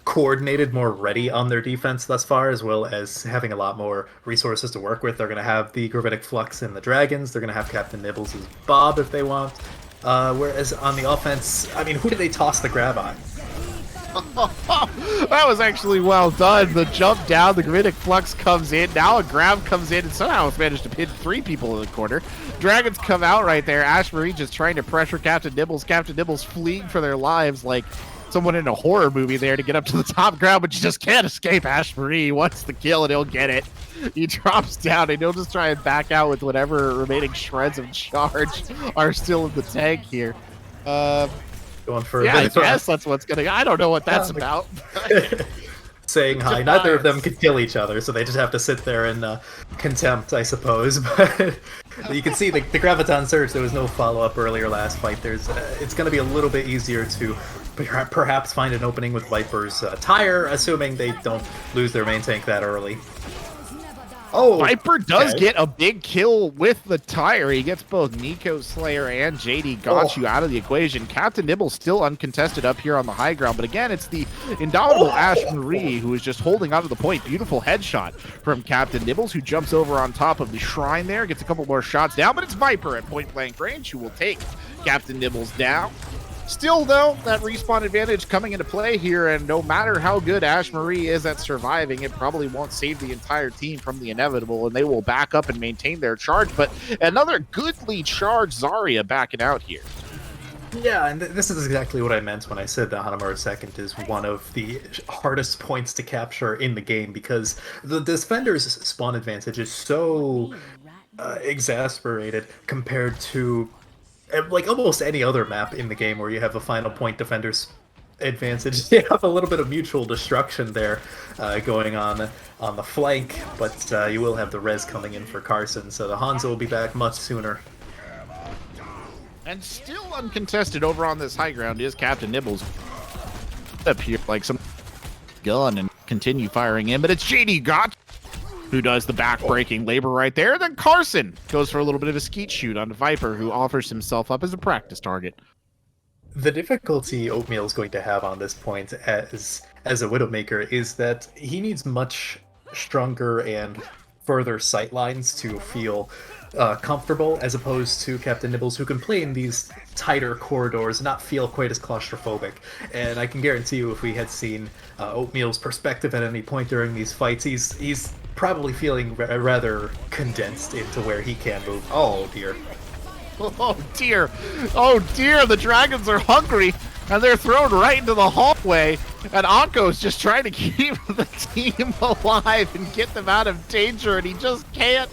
coordinated, more ready on their defense thus far, as well as having a lot more resources to work with. They're going to have the Gravitic Flux and the Dragons. They're going to have Captain Nibbles' Bob if they want. Whereas on the offense, I mean, who did they toss the grab on? That was actually well done. The jump down, the Gravitic Flux comes in. Now a grab comes in, and somehow it's managed to pin 3 people in the corner. Dragons come out right there. Ash Marie just trying to pressure Captain Nibbles. Captain Nibbles fleeing for their lives like someone in a horror movie there to get up to the top ground, but you just can't escape Ash Marie. He wants the kill, and he'll get it. He drops down, and he'll just try and back out with whatever remaining shreds of charge are still in the tank here. Going for yeah, I guess that's what's gonna. I don't know what that's about. Saying hi. Neither of them could kill each other, so they just have to sit there in contempt, I suppose. But you can see the Graviton Surge. There was no follow-up earlier last fight. It's going to be a little bit easier to perhaps find an opening with Viper's Tire, assuming they don't lose their main tank that early. Oh, Viper does get a big kill with the Tire. He gets both Nico Slayer and JD Got You out of the equation. Captain Nibble still uncontested up here on the high ground, but again, it's the indomitable Ash Marie who is just holding onto the point. Beautiful headshot from Captain Nibbles, who jumps over on top of the shrine there, gets a couple more shots down, but it's Viper at point blank range who will take Captain Nibbles down. Still, though, that respawn advantage coming into play here, and no matter how good Ash Marie is at surviving, it probably won't save the entire team from the inevitable, and they will back up and maintain their charge. But another goodly charge Zarya backing out here. Yeah, and this is exactly what I meant when I said that Hanamaru second is one of the hardest points to capture in the game, because the defender's spawn advantage is so exasperated compared to like almost any other map in the game where you have a final point defender's advantage. You have a little bit of mutual destruction there going on the flank, but you will have the res coming in for Carson, so the Hanzo will be back much sooner. And still uncontested over on this high ground is Captain Nibbles. Up here like some gun and continue firing in, but it's JD Gotch who does the back-breaking labor right there. Then Carson goes for a little bit of a skeet shoot on Viper, who offers himself up as a practice target. The difficulty Oatmeal is going to have on this point as a Widowmaker is that he needs much stronger and further sightlines to feel comfortable, as opposed to Captain Nibbles, who can play in these tighter corridors and not feel quite as claustrophobic. And I can guarantee you, if we had seen Oatmeal's perspective at any point during these fights, he's probably feeling rather condensed into where he can move. Oh dear. Oh dear. Oh dear, the dragons are hungry and they're thrown right into the hallway, and Anko's just trying to keep the team alive and get them out of danger, and he just can't.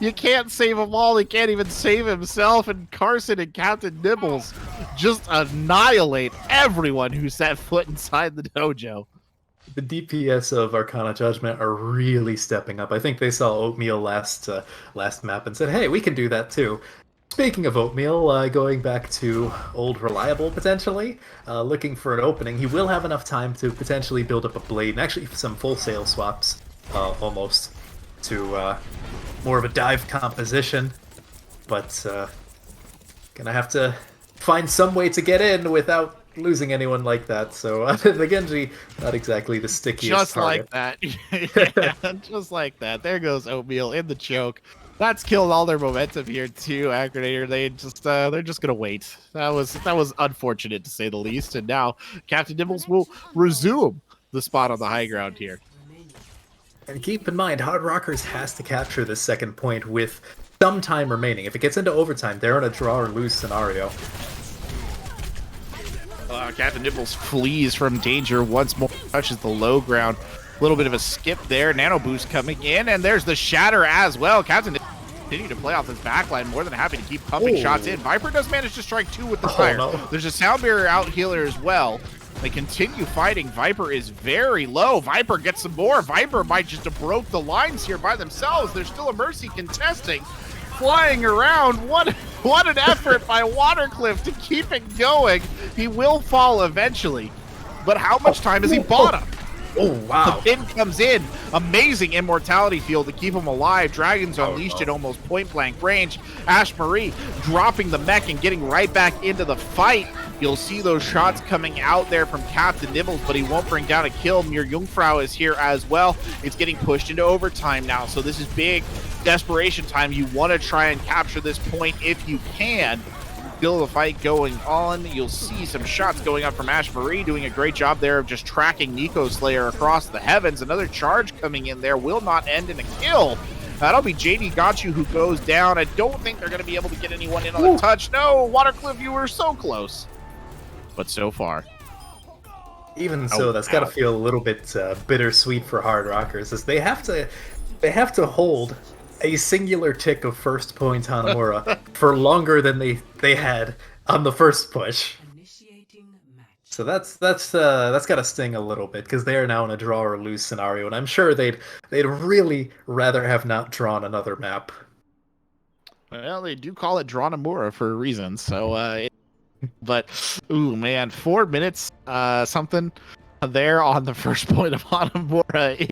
You can't save them all. He can't even save himself, and Carson and Captain Nibbles just annihilate everyone who set foot inside the dojo. The DPS of Arcana Judgment are really stepping up. I think they saw Oatmeal last map and said, hey, we can do that too. Speaking of Oatmeal, going back to old Reliable potentially, looking for an opening. He will have enough time to potentially build up a blade, and actually some full sail swaps, almost, to more of a dive composition. But gonna have to find some way to get in without losing anyone like that. So the Genji, not exactly the stickiest Just target. like that. Yeah, just like that. There goes Oatmeal in the choke. That's killed all their momentum here too, Acronator. They're just gonna wait. That was unfortunate to say the least. And now Captain Nibbles will resume the spot on the high ground here. And keep in mind, Hardrockers has to capture this second point with some time remaining. If it gets into overtime, they're in a draw or lose scenario. Captain Nibbles flees from danger once more, touches the low ground. A little bit of a skip there. Nano boost coming in, and there's the shatter as well. Captain Nibbles continue to play off his backline, more than happy to keep pumping shots in. Viper does manage to strike 2 with the fire. No. There's a sound barrier out healer as well. They continue fighting. Viper is very low. Viper gets some more. Viper might just have broke the lines here by themselves. There's still a Mercy contesting. Flying around. What an effort by Watercliff to keep it going. He will fall eventually. But how much time has he bought him? Oh, wow. The pin comes in. Amazing immortality field to keep him alive. Dragons unleashed at almost point blank range. Ash Marie dropping the mech and getting right back into the fight. You'll see those shots coming out there from Captain Nibbles, but he won't bring down a kill. Mir Jungfrau is here as well. It's getting pushed into overtime now, so this is big desperation time. You want to try and capture this point if you can. Still the fight going on. You'll see some shots going up from Ash Marie, doing a great job there of just tracking Nico Slayer across the heavens. Another charge coming in there will not end in a kill. That'll be JD Gotchu who goes down. I don't think they're going to be able to get anyone in on the touch. No, Watercliff, you were so close. But so far. Even so, that's got to feel a little bit bittersweet for Hardrockers, as they have to hold a singular tick of first point Hanamura for longer than they had on the first push. So that's got to sting a little bit, because they are now in a draw or lose scenario, and I'm sure they'd really rather have not drawn another map. Well, they do call it Dranamura for a reason, so but ooh man, 4 minutes something there on the first point of Hanamura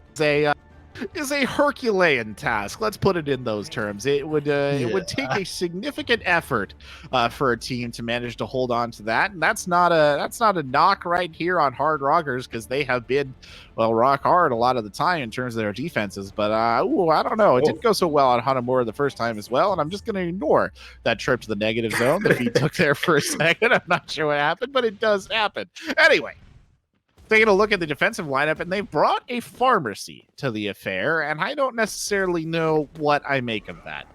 is a Herculean task. Let's put it in those terms. It would take a significant effort for a team to manage to hold on to that, and that's not a knock right here on Hardrockers, because they have been, well, rock hard a lot of the time in terms of their defenses. But I don't know. It didn't go so well on Hanamura the first time as well, and I'm just going to ignore that trip to the negative zone that he took there for a second. I'm not sure what happened, but it does happen. Anyway, taking a look at the defensive lineup, and they've brought a pharmacy to the affair, and I don't necessarily know what I make of that.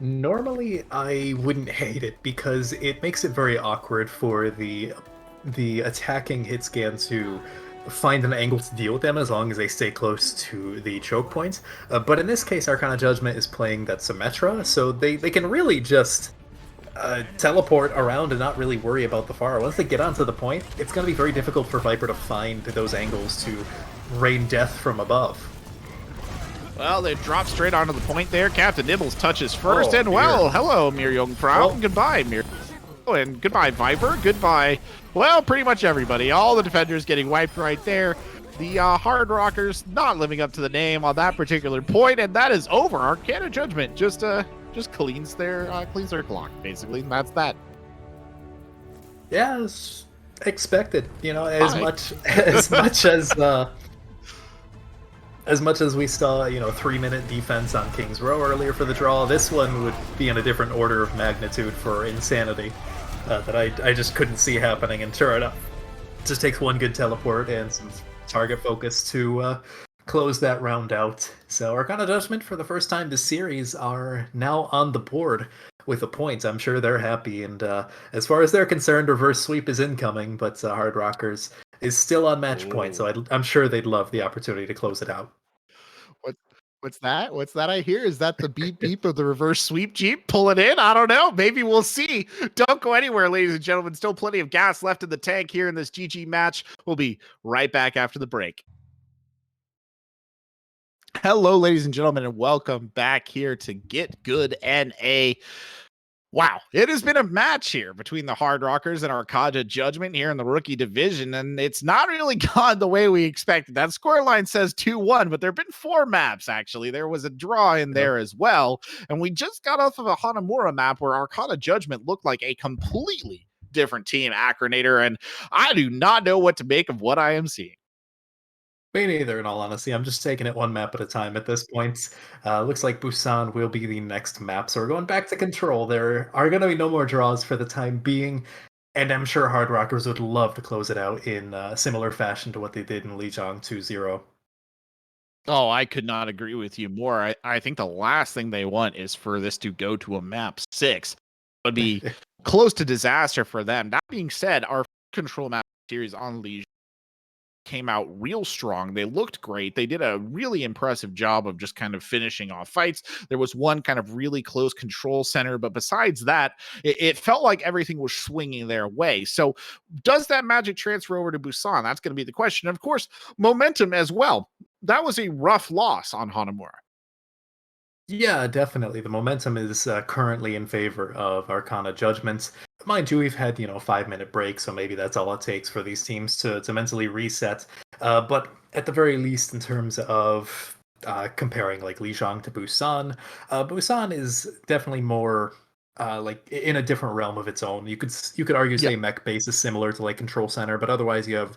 Normally, I wouldn't hate it because it makes it very awkward for the attacking hit scan to find an angle to deal with them as long as they stay close to the choke point. But in this case, Arcana Judgment is playing that Symmetra, so they can really just teleport around and not really worry about the far. Once they get onto the point, it's going to be very difficult for Viper to find those angles to rain death from above. Well, they drop straight onto the point there. Captain Nibbles touches first, Oh, and well, dear. hello, Mir-Jungfrau. Well- Goodbye, Mir. And goodbye, Viper. Goodbye, well, pretty much everybody. All the defenders getting wiped right there. The Hardrockers not living up to the name on that particular point, and that is over. Arcana Judgment just cleans their clock, basically. And that's that. Yeah, it's expected. You know, as much as we saw, 3-minute defense on King's Row earlier for the draw, this one would be in a different order of magnitude for insanity that I just couldn't see happening. And sure enough, it just takes one good teleport and some target focus to close that round out. So Arcana Judgment, for the first time this series, are now on the board with a point. I'm sure they're happy, and as far as they're concerned, reverse sweep is incoming, but Hardrockers is still on match point, so I'm sure they'd love the opportunity to close it out. What? What's that? What's that I hear? Is that the beep beep of the reverse sweep Jeep? Pull it in? I don't know. Maybe we'll see. Don't go anywhere, ladies and gentlemen. Still plenty of gas left in the tank here in this GG match. We'll be right back after the break. Hello, ladies and gentlemen, and welcome back here to Get Good NA. Wow, it has been a match here between the Hardrockers and Arcana Judgment here in the rookie division, and it's not really gone the way we expected. That scoreline says 2-1, but there have been 4 maps, actually. There was a draw in there as well, and we just got off of a Hanamura map where Arcana Judgment looked like a completely different team, Acronator, and I do not know what to make of what I am seeing. Me neither, in all honesty. I'm just taking it one map at a time at this point. Looks like Busan will be the next map, so we're going back to control. There are going to be no more draws for the time being, and I'm sure Hardrockers would love to close it out in similar fashion to what they did in Lijiang 2-0. Oh, I could not agree with you more. I think the last thing they want is for this to go to a map 6. It would be close to disaster for them. That being said, our control map series on Lijiang came out real strong. They looked great. They did a really impressive job of just kind of finishing off fights. There was one kind of really close control center, but besides that, it felt like everything was swinging their way. So does that magic transfer over to Busan? That's going to be the question. Of course, momentum as well. That was a rough loss on Hanamura. Yeah, definitely. The momentum is currently in favor of Arcana Judgments. Mind you, we've had 5-minute breaks, so maybe that's all it takes for these teams to mentally reset. But at the very least, in terms of comparing like Lijiang to Busan, Busan is definitely more like in a different realm of its own. You could argue say mech base is similar to like Control Center, but otherwise you have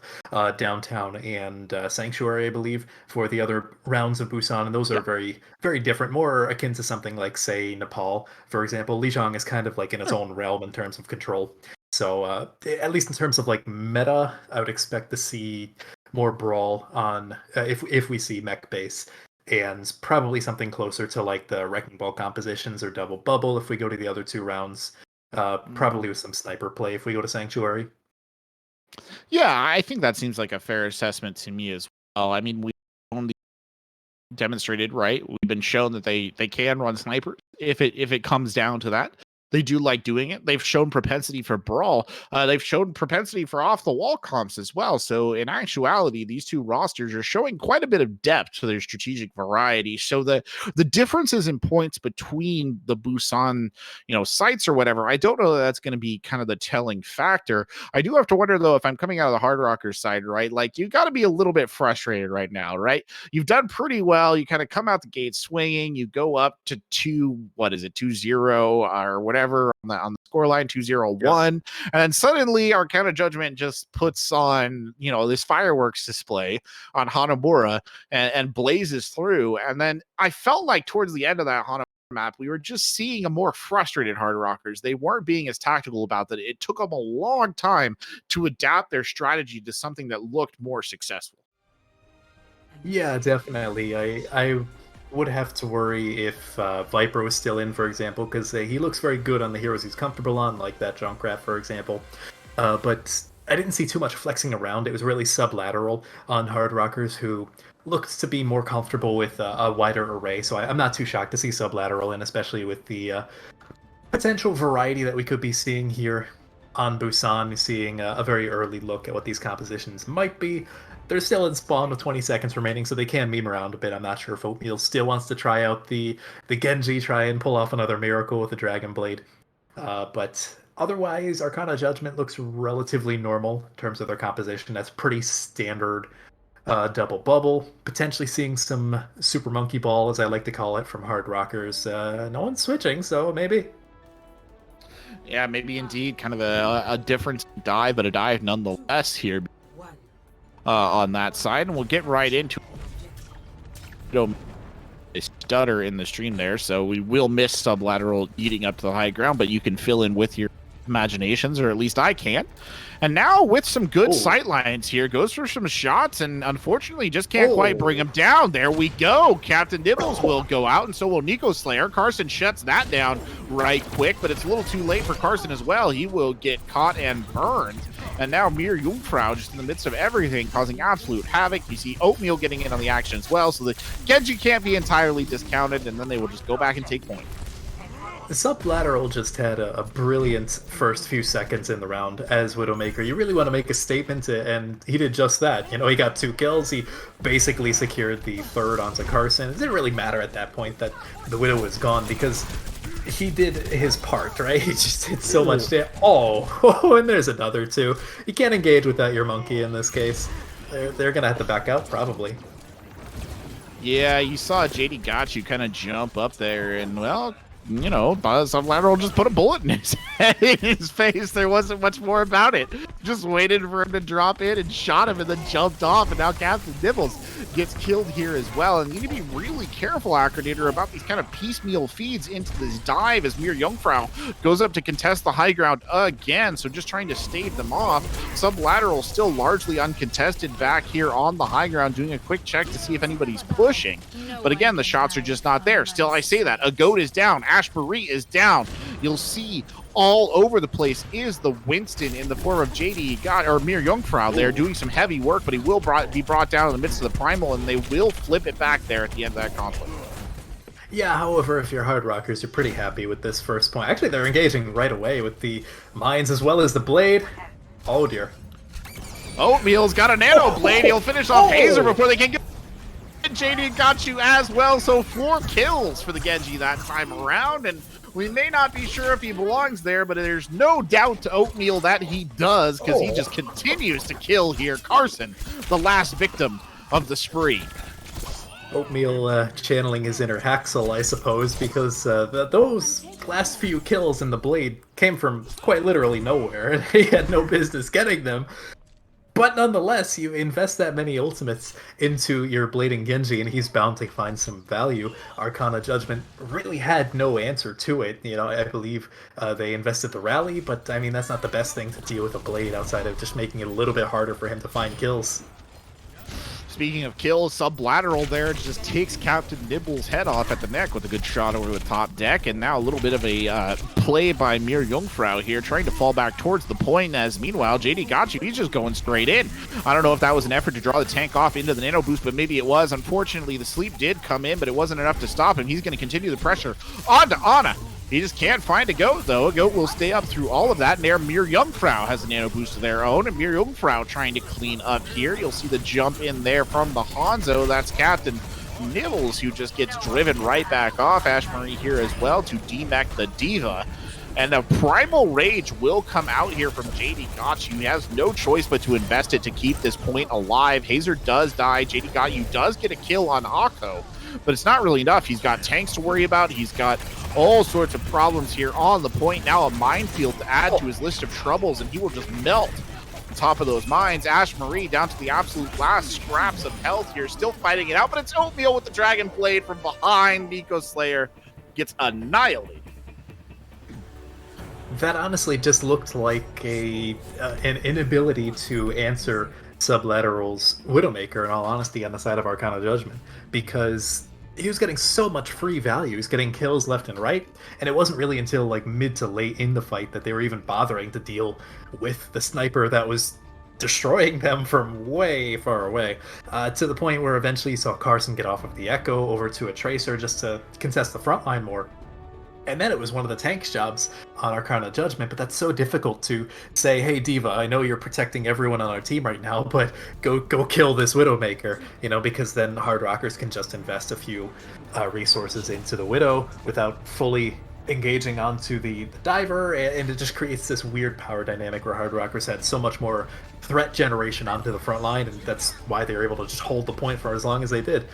downtown and Sanctuary, I believe, for the other rounds of Busan, and those are very very different, more akin to something like say Nepal, for example. Lijiang is kind of like in its own realm in terms of control. So at least in terms of like meta, I would expect to see more brawl on if we see mech base, and probably something closer to like the Wrecking Ball compositions or Double Bubble if we go to the other 2 rounds. Probably with some sniper play if we go to Sanctuary. Yeah, I think that seems like a fair assessment to me as well. I mean, we only demonstrated, right? We've been shown that they can run snipers if it comes down to that. They do like doing it. They've shown propensity for brawl. They've shown propensity for off the wall comps as well. So in actuality, these 2 rosters are showing quite a bit of depth to their strategic variety. So the differences in points between the Busan, sites or whatever, I don't know that that's going to be kind of the telling factor. I do have to wonder though, if I'm coming out of the Hardrockers side, right? Like you got to be a little bit frustrated right now, right? You've done pretty well. You kind of come out the gate swinging. You go up to 2-0 or whatever on the scoreline, 2-0-1, and then suddenly Arcana Judgment just puts on this fireworks display on Hanamura and blazes through. And then I felt like towards the end of that Hanamura map, we were just seeing a more frustrated Hardrockers. They weren't being as tactical about that. It took them a long time to adapt their strategy to something that looked more successful. Yeah, definitely. I would have to worry if Viper was still in, for example, because he looks very good on the heroes he's comfortable on, like that Junkrat, for example. But I didn't see too much flexing around. It was really sublateral on Hardrockers, who looked to be more comfortable with a wider array. So I'm not too shocked to see sublateral, and especially with the potential variety that we could be seeing here on Busan, seeing a very early look at what these compositions might be. They're still in spawn with 20 seconds remaining, so they can meme around a bit. I'm not sure if Oatmeal still wants to try out the Genji, try and pull off another miracle with the Dragon Blade. But otherwise, Arcana Judgment looks relatively normal in terms of their composition. That's pretty standard double bubble. Potentially seeing some Super Monkey Ball, as I like to call it, from Hardrockers. No one's switching, so maybe. Yeah, maybe indeed kind of a different dive, but a dive nonetheless here on that side. And we'll get right into a stutter in the stream there, so we will miss sublateral eating up to the high ground, but you can fill in with your imaginations, or at least I can. And now with some good sight lines here, goes for some shots, and unfortunately just can't quite bring him down. There we go. Captain Nibbles will go out, and so will Nico Slayer. Carson shuts that down right quick, but it's a little too late for Carson as well. He will get caught and burned. And now Mir Jungfrau just in the midst of everything, causing absolute havoc. You see Oatmeal getting in on the action as well, so the Genji can't be entirely discounted, and then they will just go back and take point. The Sublateral just had a brilliant first few seconds in the round as Widowmaker. You really want to make a statement, and he did just that. You know, he got 2 kills. He basically secured the third onto Carson. It didn't really matter at that point that the Widow was gone because he did his part, right? He just did so much damage. Oh, and there's another 2. You can't engage without your monkey in this case. They're going to have to back out, probably. Yeah, you saw JD got you kind of jump up there, and, well, you know, Sublateral just put a bullet in his head, in his face. There wasn't much more about it. Just waited for him to drop in and shot him and then jumped off. And now Captain Nibbles gets killed here as well. And you need to be really careful, Acronator, about these kind of piecemeal feeds into this dive as Mir Jungfrau goes up to contest the high ground again. So just trying to stave them off. Sublateral still largely uncontested back here on the high ground, doing a quick check to see if anybody's pushing. But again, the shots are just not there. Still, I say that. A goat is down. Ash Marie is down. You'll see all over the place is the Winston in the form of JD or Mir Jungfrau there doing some heavy work, but he will be brought down in the midst of the primal, and they will flip it back there at the end of that conflict. Yeah, however, if you're Hardrockers, you're pretty happy with this first point. Actually, they're engaging right away with the mines as well as the blade. Oh, dear. Oatmeal's got a nano blade. He'll finish off Hazer before they can get... JD got you as well, so 4 kills for the Genji that time around, and we may not be sure if he belongs there, but there's no doubt to Oatmeal that he does, because he just continues to kill here. Carson, the last victim of the spree. Oatmeal channeling his inner Haxel, I suppose, because those last few kills in the blade came from quite literally nowhere, and he had no business getting them. But nonetheless, you invest that many ultimates into your Blading Genji, and he's bound to find some value. Arcana Judgment really had no answer to it. You know, I believe they invested the rally, but I mean, that's not the best thing to deal with a Blade outside of just making it a little bit harder for him to find kills. Speaking of kills, Sublateral there just takes Captain Nibble's head off at the neck with a good shot over the top deck, and now a little bit of a play by Mir Jungfrau here, trying to fall back towards the point, as meanwhile, JD got you. He's just going straight in. I don't know if that was an effort to draw the tank off into the nano boost, but maybe it was. Unfortunately, the sleep did come in, but it wasn't enough to stop him. He's going to continue the pressure on to Ana. He just can't find a goat, though. A goat will stay up through all of that, and there Mir Jungfrau has a nano boost of their own, and Mir Jungfrau trying to clean up here. You'll see the jump in there from the Hanzo. That's Captain Nibbles, who just gets driven right back off. Ash Marie here as well to demech the Diva. And a Primal Rage will come out here from JD Gotchu. He has no choice but to invest it to keep this point alive. Hazer does die. JD Gotchu does get a kill on Akko, but it's not really enough. He's got tanks to worry about. He's got all sorts of problems here on the point. Now a minefield to add to his list of troubles, and he will just melt on top of those mines. Ash Marie down to the absolute last scraps of health here, still fighting it out, but it's Oatmeal with the Dragon Blade from behind. Nico Slayer gets annihilated. That honestly just looked like an inability to answer Sublateral's Widowmaker, in all honesty, on the side of Arcana Judgment, because he was getting so much free value. He was getting kills left and right, and it wasn't really until like mid to late in the fight that they were even bothering to deal with the sniper that was destroying them from way far away, to the point where eventually you saw Carson get off of the Echo over to a Tracer just to contest the front line more. And then it was one of the tank's jobs on Arcana Judgment, but that's so difficult to say, hey, D.Va, I know you're protecting everyone on our team right now, but go kill this Widowmaker, because then Hardrockers can just invest a few resources into the Widow without fully engaging onto the Diver, and it just creates this weird power dynamic where Hardrockers had so much more threat generation onto the front line, and that's why they were able to just hold the point for as long as they did.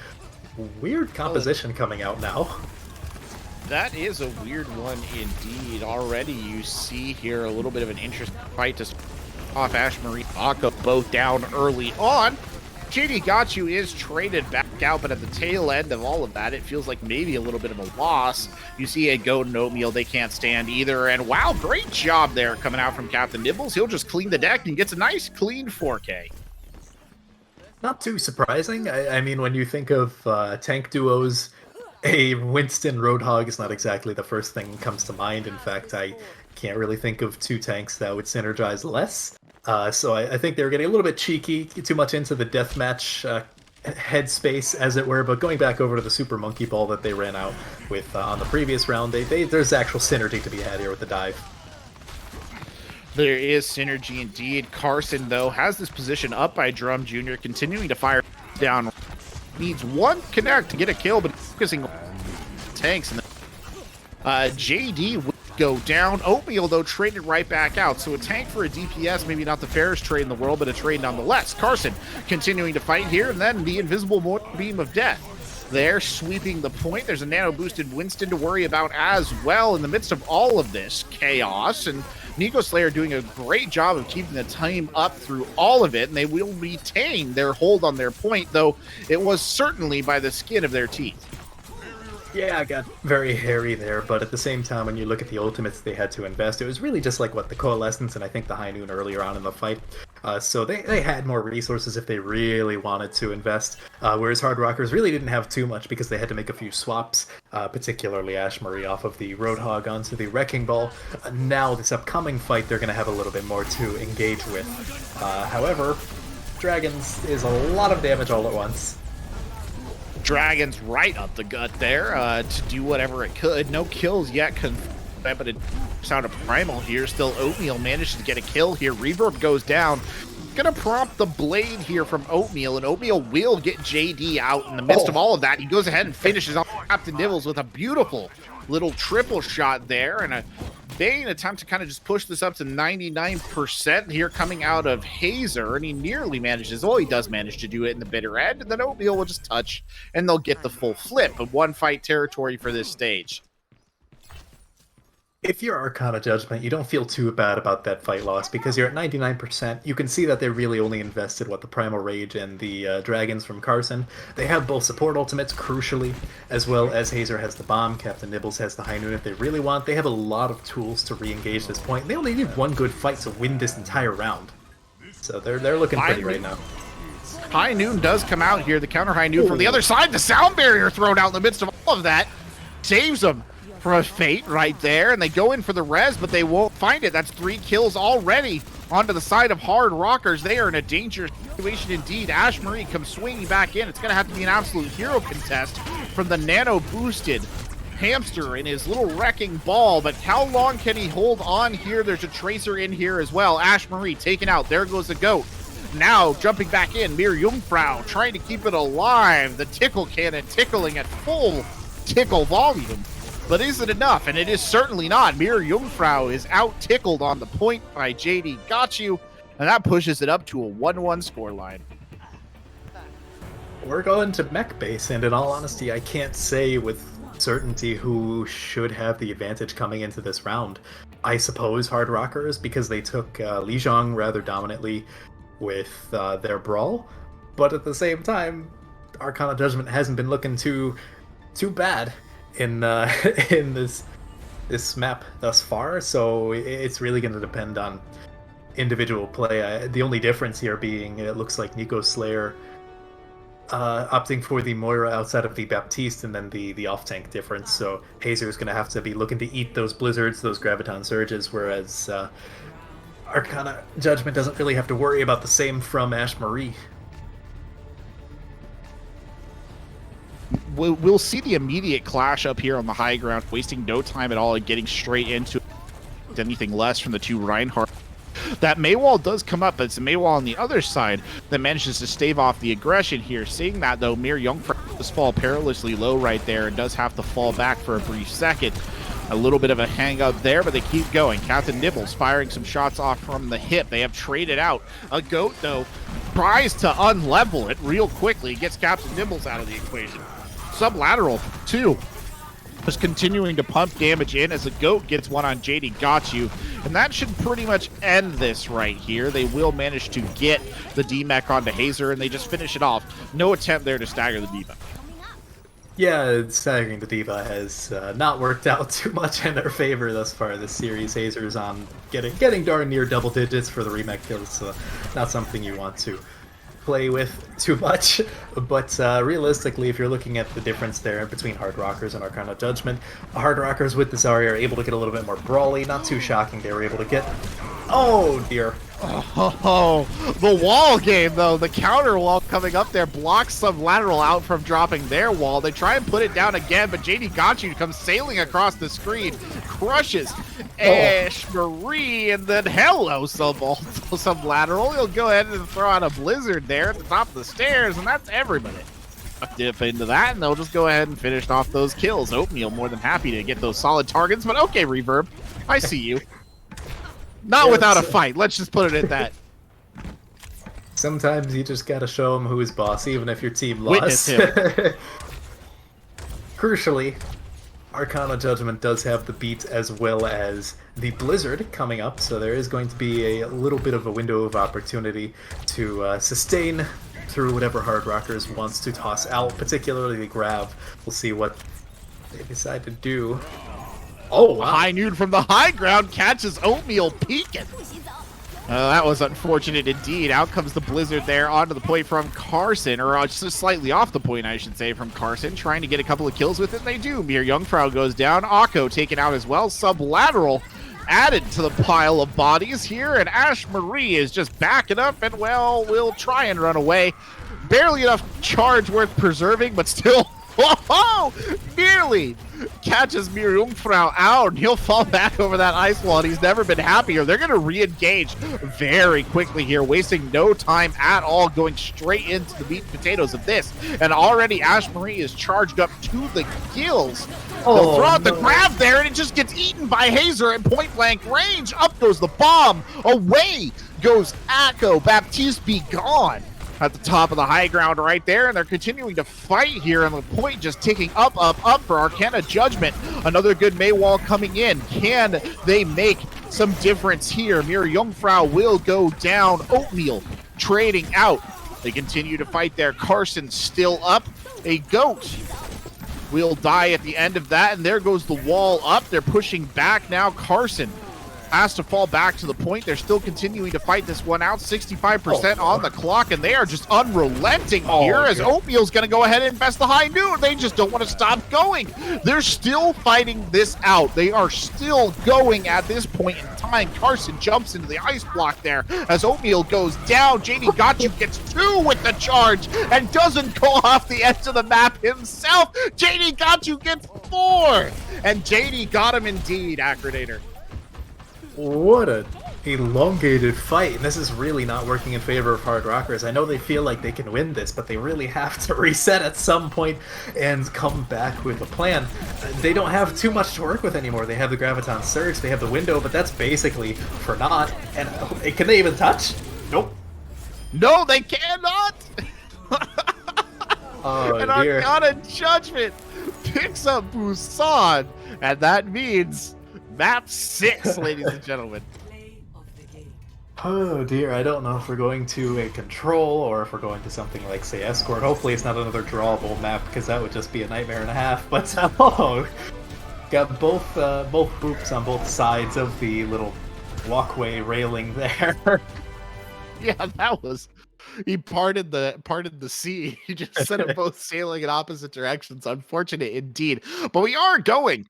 Weird composition coming out now. That is a weird one indeed. Already you see here a little bit of an interesting fight to off Ash Marie Aka both down early on. JD Got is traded back out, but at the tail end of all of that, it feels like maybe a little bit of a loss. You see a Goat and Oatmeal, they can't stand either. And wow, great job there coming out from Captain Nibbles. He'll just clean the deck and gets a nice clean 4K. Not too surprising. I mean, when you think of tank duos, a Winston Roadhog is not exactly the first thing that comes to mind. In fact, I can't really think of two tanks that would synergize less. So I think they were getting a little bit cheeky, too much into the deathmatch headspace, as it were. But going back over to the Super Monkey Ball that they ran out with on the previous round, there's actual synergy to be had here with the dive. There is synergy indeed. Carson, though, has this position up by Drum Jr., continuing to fire down. Needs one connect to get a kill, but focusing on tanks. And JD will go down. Oatmeal, though, traded right back out. So a tank for a DPS, maybe not the fairest trade in the world, but a trade nonetheless. Carson continuing to fight here, and then the invisible beam of death. They're sweeping the point. There's a nano-boosted Winston to worry about as well in the midst of all of this chaos. And Nico Slayer doing a great job of keeping the time up through all of it, and they will retain their hold on their point, though it was certainly by the skin of their teeth. Yeah, I got very hairy there, but at the same time, when you look at the ultimates they had to invest, it was really just like, the Coalescence and I think the High Noon earlier on in the fight. So they had more resources if they really wanted to invest, whereas Hardrockers really didn't have too much because they had to make a few swaps, particularly Ash Marie off of the Roadhog onto the Wrecking Ball. Now, this upcoming fight, they're going to have a little bit more to engage with. However, Dragons is a lot of damage all at once. Dragons right up the gut there to do whatever it could. No kills yet, but it sounded primal here. Still, Oatmeal manages to get a kill here. Reverb goes down. Gonna prompt the blade here from Oatmeal, and Oatmeal will get JD out in the midst of all of that. He goes ahead and finishes off Captain Nibbles with a beautiful little triple shot there, and a vain attempt to kind of just push this up to 99% here coming out of Hazer, and he nearly manages, he does manage to do it in the bitter end, and then Oatmeal will just touch, and they'll get the full flip of one fight territory for this stage. If you're Arcana Judgment, you don't feel too bad about that fight loss because you're at 99%. You can see that they really only invested, the Primal Rage and the Dragons from Carson. They have both support ultimates, crucially, as well as Hazer has the Bomb, Captain Nibbles has the High Noon if they really want. They have a lot of tools to re-engage this point. They only need one good fight to win this entire round. So they're looking pretty right now. High Noon does come out here, the counter High Noon from the other side. The sound barrier thrown out in the midst of all of that saves them from a fate right there, and they go in for the res, but they won't find it. That's 3 kills already onto the side of Hardrockers. They are in a dangerous situation indeed. Ash Marie comes swinging back in. It's going to have to be an absolute hero contest from the nano-boosted Hamster in his little wrecking ball, but how long can he hold on here? There's a Tracer in here as well. Ash Marie taken out. There goes the Goat. Now jumping back in, Mir Jungfrau trying to keep it alive. The tickle cannon tickling at full tickle volume. But is it enough? And it is certainly not. Mir Jungfrau is out-tickled on the point by JD Got You, and that pushes it up to a 1-1 scoreline. We're going to mech base, and in all honesty, I can't say with certainty who should have the advantage coming into this round. I suppose Hardrockers, because they took Li Zhang rather dominantly with their Brawl, but at the same time, Arcana Judgment hasn't been looking too bad in in this map thus far, so it's really going to depend on individual play. The only difference here being it looks like Nico Slayer opting for the Moira outside of the Baptiste and then the off-tank difference. So Hazer is going to have to be looking to eat those blizzards, those graviton surges, whereas Arcana Judgment doesn't really have to worry about the same from Ash Marie. We'll see the immediate clash up here on the high ground, wasting no time at all and getting straight into anything less from the two Reinhardt. That Maywall does come up, but it's a Maywall on the other side that manages to stave off the aggression here. Seeing that, though, Mir Jungfrau does fall perilously low right there and does have to fall back for a brief second. A little bit of a hang up there, but they keep going. Captain Nibbles firing some shots off from the hip. They have traded out. A goat, though, tries to unlevel it real quickly. Gets Captain Nibbles out of the equation. Sublateral, too. Just continuing to pump damage in as a goat gets one on JD Got You. And that should pretty much end this right here. They will manage to get the D-Mech onto Hazer, and they just finish it off. No attempt there to stagger the D-Mech. Yeah, staggering the D.Va has not worked out too much in their favor thus far this series. Hazer's on getting darn near double digits for the remake kills, so not something you want to play with too much. But realistically, if you're looking at the difference there between Hardrockers and Arcana Judgment, Hardrockers with the Zarya are able to get a little bit more brawly. Not too shocking, they were able to get... Oh, dear. Oh, the wall game, though. The counter wall coming up there blocks Sublateral out from dropping their wall. They try and put it down again, but JD Got You comes sailing across the screen, crushes Ash Marie, and then hello, Sublateral. He'll go ahead and throw out a blizzard there at the top of the stairs, and that's everybody. Dip into that, and they'll just go ahead and finish off those kills. Oatmeal more than happy to get those solid targets, but okay, Reverb, I see you. Not without a fight. Let's just put it at that. Sometimes you just gotta show them who is boss, even if your team lost. Witness him. Crucially, Arcana Judgment does have the beat as well as the Blizzard coming up, so there is going to be a little bit of a window of opportunity to sustain through whatever Hardrockers wants to toss out, particularly the Grav. We'll see what they decide to do. Oh, wow. High noon from the high ground catches Oatmeal peeking. That was unfortunate indeed. Out comes the Blizzard there onto the point from Carson, or just slightly off the point, I should say, from Carson, trying to get a couple of kills with it. They do. Mir Jungfrau goes down. Akko taken out as well. Sublateral added to the pile of bodies here, and Ash Marie is just backing up and, well, will try and run away. Barely enough charge worth preserving, but still... Whoa! Nearly catches Mir Jungfrau out, and he'll fall back over that ice wall, and he's never been happier. They're going to re-engage very quickly here, wasting no time at all, going straight into the meat and potatoes of this. And already Ash Marie is charged up to the gills. They'll throw out the grab there, and it just gets eaten by Hazer at point-blank range. Up goes the bomb. Away goes Akko. Baptiste be gone. At the top of the high ground right there, and they're continuing to fight here, and the point just ticking up for Arcana Judgment. Another good Maywall coming in. Can they make some difference here? Mir Jungfrau will go down. Oatmeal trading out. They continue to fight there. Carson still up. A goat will die at the end of that, and there goes the wall up. They're pushing back now. Carson has to fall back to the point. They're still continuing to fight this one out. 65% on the clock, and they are just unrelenting here as Oatmeal's going to go ahead and invest the high noon. They just don't want to stop going. They're still fighting this out. They are still going at this point in time. Carson jumps into the ice block there as Oatmeal goes down. JD Got You gets 2 with the charge and doesn't go off the edge of the map himself. JD Got You gets 4, and JD got him indeed, Acrodator. What a elongated fight, and this is really not working in favor of Hardrockers. I know they feel like they can win this, but they really have to reset at some point and come back with a plan. They don't have too much to work with anymore. They have the Graviton Surge, they have the window, but that's basically for naught. And can they even touch? Nope. No, they cannot! Oh, and dear. Arcana Judgment picks up Busan, and that means map 6, ladies and gentlemen. Play of the game. Oh dear, I don't know if we're going to a control or if we're going to something like, say, escort. Hopefully it's not another drawable map, because that would just be a nightmare and a half. But got both boops on both sides of the little walkway railing there. Yeah, that was He parted the sea. He just sent them both sailing in opposite directions. Unfortunate indeed. But we are going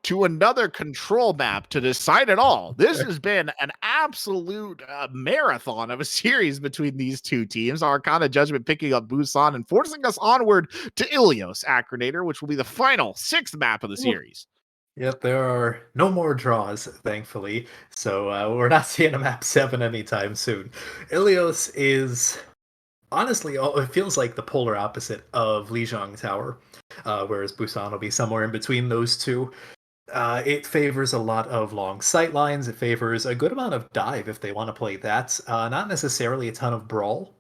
to another control map to decide it all. This has been an absolute marathon of a series between these two teams. Arcana Judgement picking up Busan and forcing us onward to Ilios Acronator, which will be the final 6th map of the series. Yep, there are no more draws, thankfully. So we're not seeing a map 7 anytime soon. Ilios is honestly, it feels like the polar opposite of Lijiang Tower, whereas Busan will be somewhere in between those two. It favors a lot of long sight lines. It favors a good amount of dive if they want to play that. Not necessarily a ton of brawl.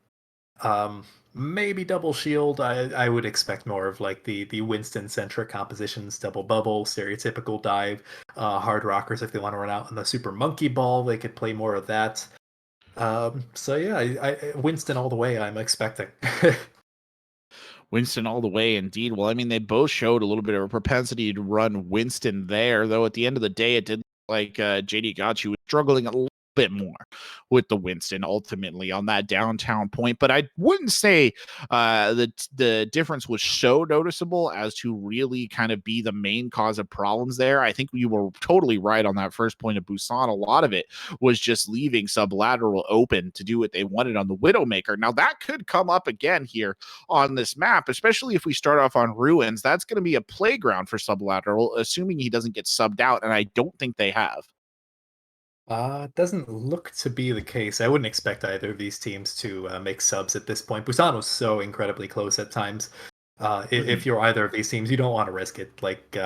Maybe double shield. I would expect more of like the Winston centric compositions, double bubble, stereotypical dive, Hardrockers if they want to run out on the super monkey ball, they could play more of that. So yeah, Winston all the way. I'm expecting. Winston all the way, indeed. Well, I mean, they both showed a little bit of a propensity to run Winston there, though at the end of the day, it did look like JD Gotchi was struggling a little bit more with the Winston ultimately on that downtown point. But I wouldn't say the difference was so noticeable as to really kind of be the main cause of problems there. I think you were totally right on that first point of Busan. A lot of it was just leaving Sublateral open to do what they wanted on the Widowmaker. Now, that could come up again here on this map, especially if we start off on Ruins. That's going to be a playground for Sublateral, assuming he doesn't get subbed out, and I don't think they have. It doesn't look to be the case. I wouldn't expect either of these teams to make subs at this point. Busan was so incredibly close at times. If you're either of these teams, you don't want to risk it. Like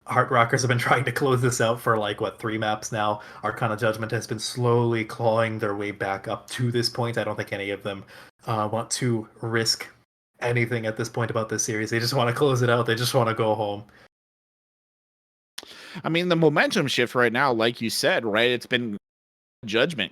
Hardrockers have been trying to close this out for like what 3 maps now. Arcana Judgement has been slowly clawing their way back up to this point. I don't think any of them want to risk anything at this point about this series. They just want to close it out. They just want to go home. I mean, the momentum shift right now, like you said, right? It's been Judgement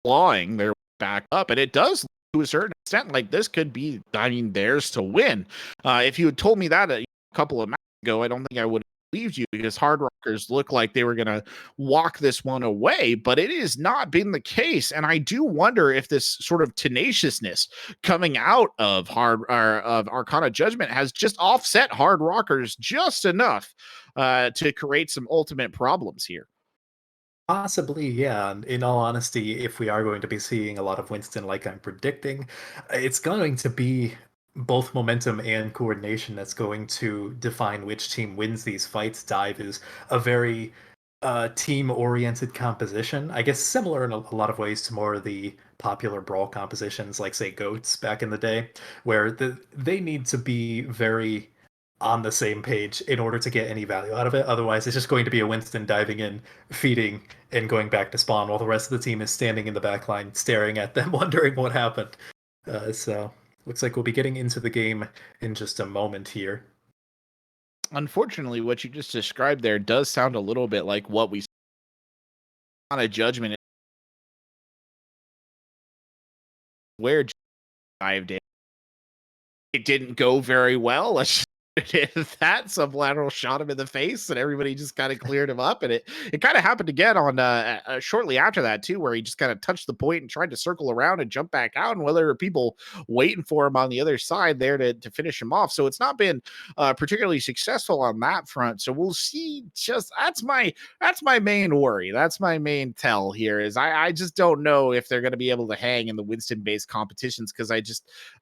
clawing their back up, and it does to a certain extent like this could be, I mean, theirs to win. If you had told me that a couple of maps ago, I don't think I would have believed you, because Hardrockers looked like they were going to walk this one away, but it has not been the case. And I do wonder if this sort of tenaciousness coming out of of Arcana Judgement has just offset Hardrockers just enough to create some ultimate problems here. Possibly, yeah. And in all honesty, if we are going to be seeing a lot of Winston like I'm predicting, it's going to be both momentum and coordination that's going to define which team wins these fights. Dive is a very team-oriented composition. I guess similar in a lot of ways to more of the popular brawl compositions, like say Goats back in the day, where they need to be very on the same page in order to get any value out of it. Otherwise, it's just going to be a Winston diving in, feeding, and going back to spawn while the rest of the team is standing in the back line, staring at them, wondering what happened. So, looks like we'll be getting into the game in just a moment here. Unfortunately, what you just described there does sound a little bit like what we saw on a Judgment, where dived in. It didn't go very well. Let's that Sublateral shot him in the face, and everybody just kind of cleared him up. And it kind of happened again on shortly after that too, where he just kind of touched the point and tried to circle around and jump back out, and whether there were people waiting for him on the other side there to finish him off. So it's not been particularly successful on that front. So we'll see. Just that's my main worry. That's my main tell here, is I just don't know if they're going to be able to hang in the Winston based competitions, because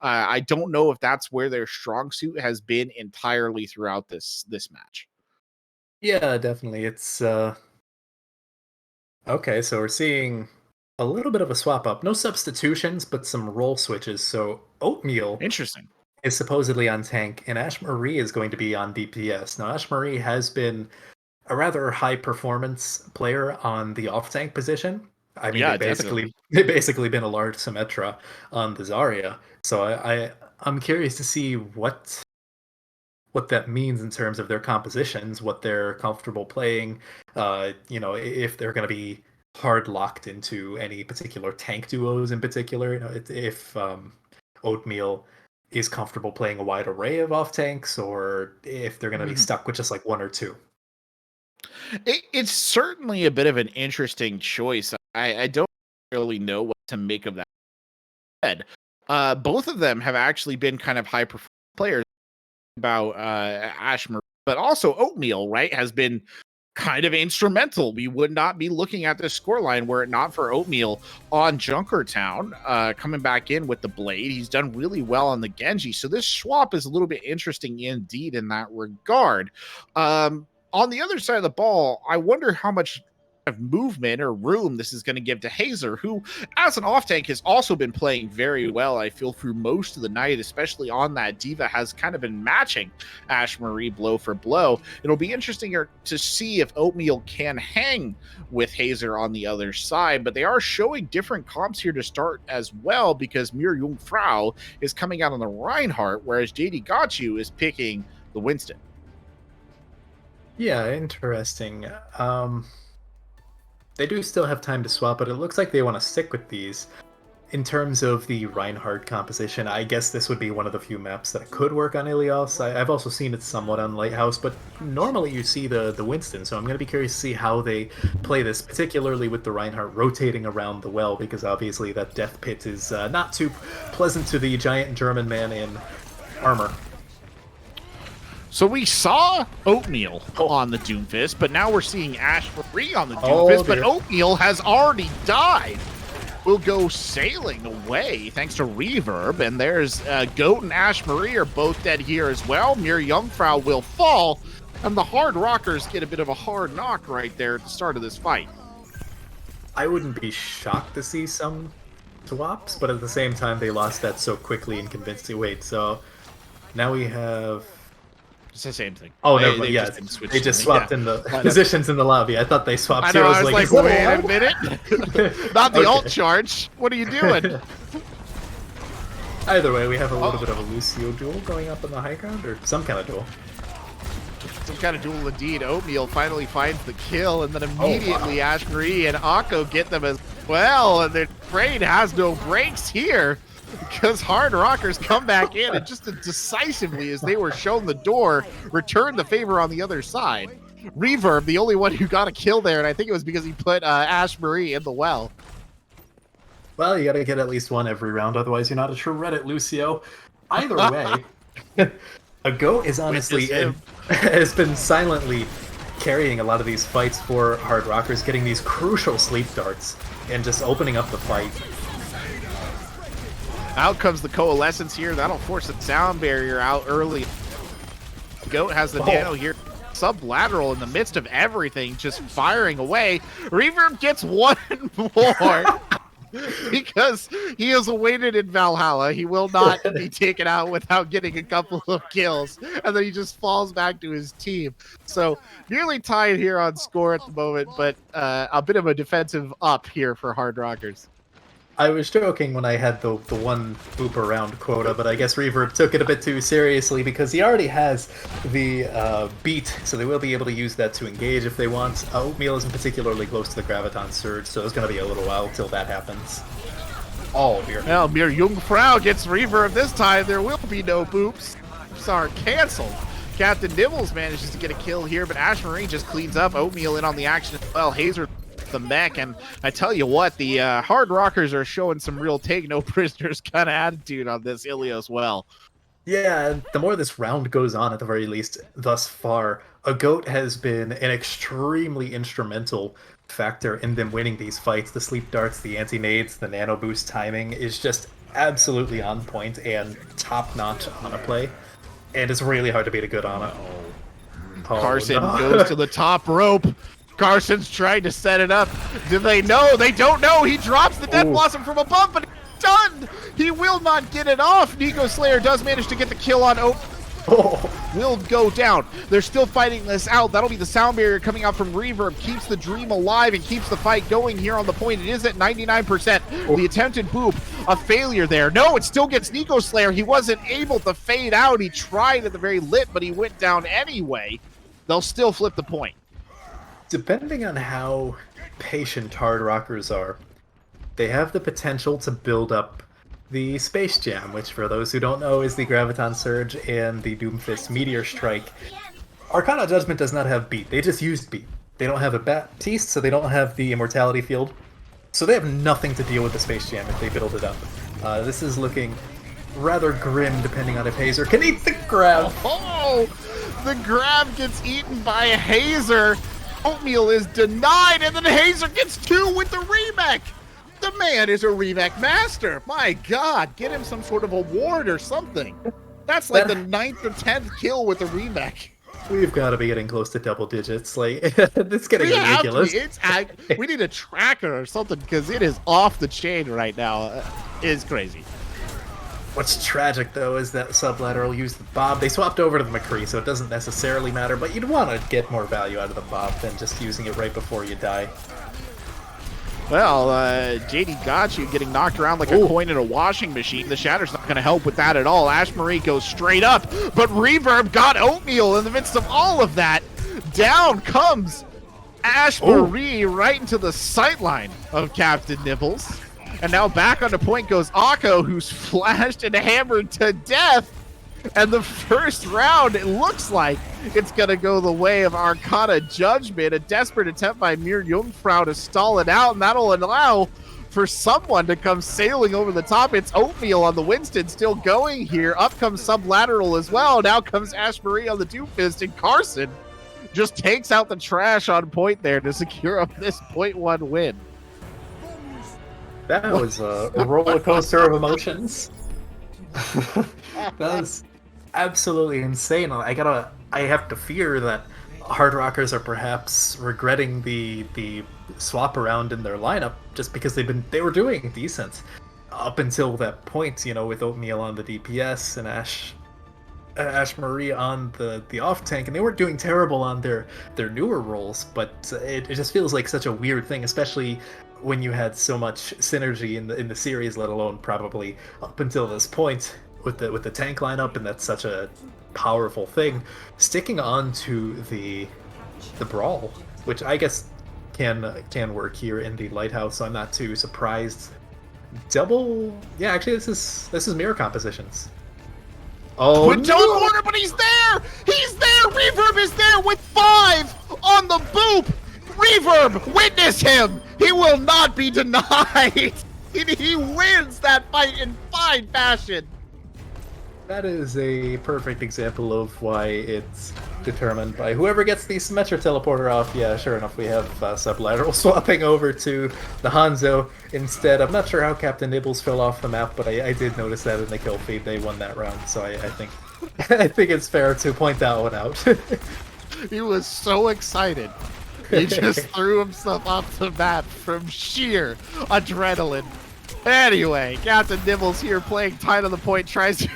I don't know if that's where their strong suit has been entirely throughout this match. Yeah, definitely. It's okay, so we're seeing a little bit of a swap up. No substitutions, but some role switches. So Oatmeal Interesting. is supposedly on tank, and Ash Marie is going to be on DPS. Now, Ash Marie has been a rather high performance player on the off tank position. I mean, Yeah, definitely. they basically been a large Symmetra on the Zarya. So I'm curious to see what that means in terms of their compositions, what they're comfortable playing. If they're going to be hard locked into any particular tank duos in particular. If Oatmeal is comfortable playing a wide array of off tanks, or if they're going to be stuck with just like one or two. It's certainly a bit of an interesting choice. I don't really know what to make of that. Both of them have actually been kind of high performing players. About Ashmore, but also Oatmeal, right, has been kind of instrumental. We would not be looking at this scoreline were it not for Oatmeal on Junkertown coming back in with the Blade. He's done really well on the Genji, so this swap is a little bit interesting indeed in that regard. On the other side of the ball, I wonder how much of movement or room this is going to give to Hazer, who as an off tank has also been playing very well, I feel, through most of the night, especially on that Diva, has kind of been matching Ash Marie blow for blow. It'll be interesting to see if Oatmeal can hang with Hazer on the other side, but they are showing different comps here to start as well, because Mir Jungfrau is coming out on the Reinhardt, whereas JD Gotchu is picking the Winston. Yeah, interesting. They do still have time to swap, but it looks like they want to stick with these. In terms of the Reinhardt composition, I guess this would be one of the few maps that could work on Ilios. I've also seen it somewhat on Lighthouse, but normally you see the Winston, so I'm going to be curious to see how they play this, particularly with the Reinhardt rotating around the well, because obviously that death pit is not too pleasant to the giant German man in armor. So we saw Oatmeal on the Doomfist, but now we're seeing Ash Marie on the Doomfist, but Oatmeal has already died. We'll go sailing away thanks to Reverb, and there's Goat and Ash Marie are both dead here as well. Mir Jungfrau will fall, and the Hardrockers get a bit of a hard knock right there at the start of this fight. I wouldn't be shocked to see some swaps, but at the same time they lost that so quickly and convincing. Wait, so now we have... It's the same thing. Oh, never mind. Yeah, they just swapped in the positions in the lobby. I thought they swapped. I know. I was like, wait a minute. Not the alt charge. What are you doing? Either way, we have a little bit of a Lucio duel going up on the high ground, or some kind of duel. Some kind of duel indeed. Oatmeal finally finds the kill, and then immediately Ash Marie and Akko get them as well, and their trade has no breaks here, because Hardrockers come back in and just as decisively as they were shown the door, return the favor on the other side. Reverb, the only one who got a kill there, and I think it was because he put Ash Marie in the well. Well, you gotta get at least one every round, otherwise you're not a true Reddit, Lucio. Either way, a Goat is honestly has been silently carrying a lot of these fights for Hardrockers, getting these crucial sleep darts and just opening up the fight. Out comes the Coalescence here. That'll force the sound barrier out early. Goat has the nano here. Sublateral in the midst of everything, just firing away. Reverb gets one more because he is awaited in Valhalla. He will not be taken out without getting a couple of kills, and then he just falls back to his team. So nearly tied here on score at the moment, but a bit of a defensive up here for Hardrockers. I was joking when I had the one boop around quota, but I guess Reverb took it a bit too seriously because he already has the beat, so they will be able to use that to engage if they want. Oatmeal isn't particularly close to the Graviton Surge, so it's going to be a little while till that happens. Oh, dear. Well, Mir Jungfrau gets Reverb this time. There will be no boops. Boops are canceled. Captain Nibbles manages to get a kill here, but Ash Marie just cleans up. Oatmeal in on the action as well. Hazer the mech, and I tell you what, the Hardrockers are showing some real take no prisoners kind of attitude on this Ilios well. Yeah, the more this round goes on, at the very least thus far, a Goat has been an extremely instrumental factor in them winning these fights. The sleep darts, the anti-nades, the nano boost timing is just absolutely on point and top-notch on a play, and it's really hard to beat a Good on it. Carson goes to the top rope. Carson's trying to set it up. Do they know? They don't know. He drops the Death Blossom from above, but it's done. He will not get it off. Nico Slayer does manage to get the kill on Oak. Will go down. They're still fighting this out. That'll be the sound barrier coming out from Reverb. Keeps the dream alive and keeps the fight going here on the point. It is at 99%. The attempted boop, a failure there. No, it still gets Nico Slayer. He wasn't able to fade out. He tried at the very lit, but he went down anyway. They'll still flip the point. Depending on how patient Hardrockers are, they have the potential to build up the Space Jam, which for those who don't know is the Graviton Surge and the Doomfist Meteor Strike. Arcana Judgement does not have beat, they just used beat. They don't have a Baptiste, so they don't have the Immortality Field. So they have nothing to deal with the Space Jam if they build it up. This is looking rather grim, depending on if Hazer can eat the grab. Oh, the grab gets eaten by Hazer. Oatmeal is denied, and then Hazer gets 2 with the remake. The man is a remake master. My God, get him some sort of award or something. That's like the 9th or 10th kill with the remake. We've got to be getting close to double digits. Like, it's getting ridiculous. We need a tracker or something because it is off the chain right now. It's crazy. What's tragic, though, is that Sublateral used the Bob. They swapped over to the McCree, so it doesn't necessarily matter, but you'd want to get more value out of the Bob than just using it right before you die. Well, JD got you getting knocked around like a coin in a washing machine. The Shatter's not going to help with that at all. Ash Marie goes straight up, but Reverb got Oatmeal in the midst of all of that. Down comes Ash Marie right into the sightline of Captain Nibbles. And now back on the point goes Akko, who's flashed and hammered to death. And the first round, it looks like it's going to go the way of Arcana Judgement. A desperate attempt by Mir Jungfrau to stall it out, and that'll allow for someone to come sailing over the top. It's Oatmeal on the Winston still going here. Up comes Sublateral as well. Now comes Ash Marie on the Doomfist, and Carson just takes out the trash on point there to secure up this 0.1 win. That was a roller coaster of emotions. That was absolutely insane. I have to fear that Hardrockers are perhaps regretting the swap around in their lineup just because they were doing decent up until that point, you know, with Oatmeal on the DPS and Ash Marie on the off tank, and they weren't doing terrible on their newer roles, but it just feels like such a weird thing, especially when you had so much synergy in the series, let alone probably up until this point with the tank lineup, and that's such a powerful thing. Sticking on to the brawl, which I guess can work here in the lighthouse, so I'm not too surprised. Actually, this is mirror compositions. Oh, no! Corner, but he's there! He's there! Reverb is there with 5 on the boop! Reverb, witness him! He will not be denied! He wins that fight in fine fashion! That is a perfect example of why it's determined by whoever gets the Symmetra teleporter off. Yeah, sure enough, we have Sublateral swapping over to the Hanzo instead. I'm not sure how Captain Nibbles fell off the map, but I did notice that in the kill feed they won that round, so I think I think it's fair to point that one out. He was so excited. He just threw himself off the map from sheer adrenaline. Anyway, Captain Nibbles here playing tight on the point, tries to...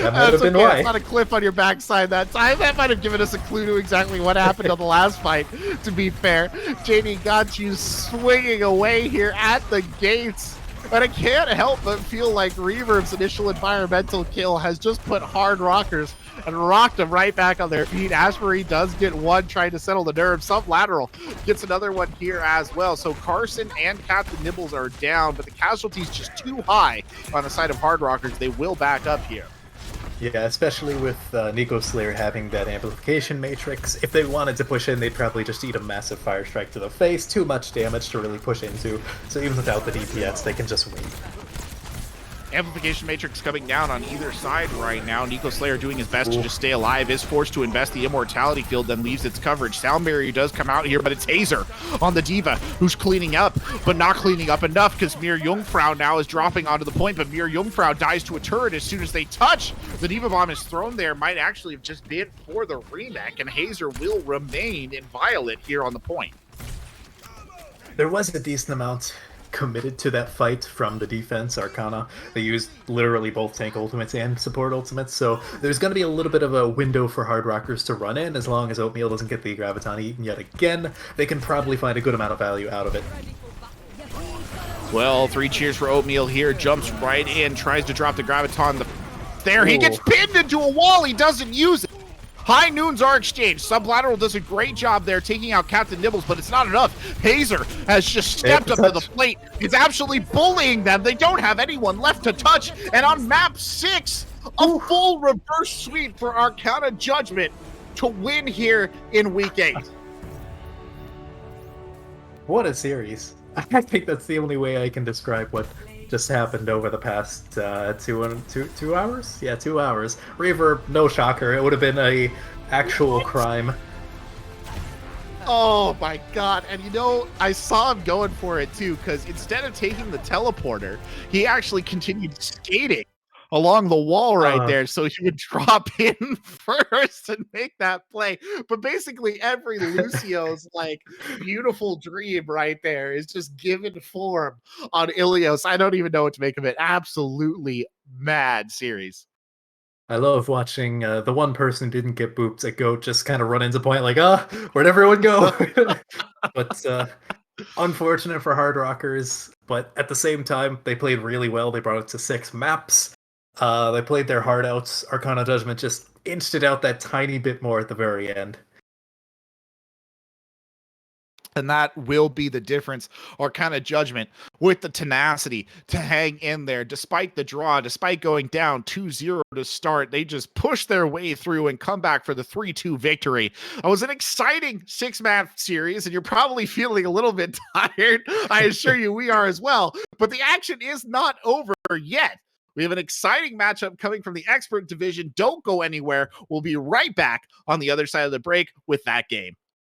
That might have been why. It's not a cliff on your backside that time. That might have given us a clue to exactly what happened on the last fight, to be fair. JD got you swinging away here at the gates. But I can't help but feel like Reverb's initial environmental kill has just put Hardrockers and rocked them right back on their feet. Ash Marie does get one trying to settle the nerves. Sublateral gets another one here as well. So Carson and Captain Nibbles are down, but the casualties just too high on the side of Hardrockers. They will back up here. Yeah, especially with Nico Slayer having that amplification matrix. If they wanted to push in, they'd probably just eat a massive fire strike to the face. Too much damage to really push into. So even without the DPS, they can just wait. Amplification matrix coming down on either side right now. Nico Slayer doing his best to just stay alive, is forced to invest the immortality field, then leaves its coverage. Sound barrier does come out here, but it's Hazer on the Diva, who's cleaning up, but not cleaning up enough because Mir Jungfrau now is dropping onto the point, but Mir Jungfrau dies to a turret as soon as they touch. The Diva bomb is thrown there, might actually have just been for the remake, and Hazer will remain inviolate here on the point. There was a decent amount committed to that fight from the defense. Arcana, they used literally both tank ultimates and support ultimates, so there's going to be a little bit of a window for Hardrockers to run in. As long as Oatmeal doesn't get the Graviton eaten yet again, they can probably find a good amount of value out of it. Well, 3 cheers for Oatmeal here, jumps right in, tries to drop the Graviton. There, he gets pinned into a wall, he doesn't use it. High noons are exchanged. Sublateral does a great job there taking out Captain Nibbles, but it's not enough. Hazer has just stepped up to the plate. He's absolutely bullying them. They don't have anyone left to touch. And on map 6, a full reverse sweep for Arcana Judgement to win here in week 8. What a series. I think that's the only way I can describe what just happened over the past 2 hours. Yeah, 2 hours. Reverb, no shocker. It would have been a actual crime. Oh my god. And you know, I saw him going for it too, because instead of taking the teleporter, he actually continued skating along the wall right there so he would drop in first and make that play. But basically every Lucio's like beautiful dream right there is just given form on Ilios. I don't even know what to make of it. Absolutely mad series. I love watching the one person who didn't get booped at GOAT just kind of run into point like, where'd everyone go? But unfortunate for Hardrockers, but at the same time, they played really well. They brought it to 6 maps. They played their heart out. Arcana Judgment just inched it out that tiny bit more at the very end. And that will be the difference, or kind of Judgment with the tenacity to hang in there despite the draw, despite going down 2-0 to start. They just push their way through and come back for the 3-2 victory. It was an exciting 6-match series, and you're probably feeling a little bit tired. I assure you we are as well. But the action is not over yet. We have an exciting matchup coming from the expert division. Don't go anywhere. We'll be right back on the other side of the break with that game.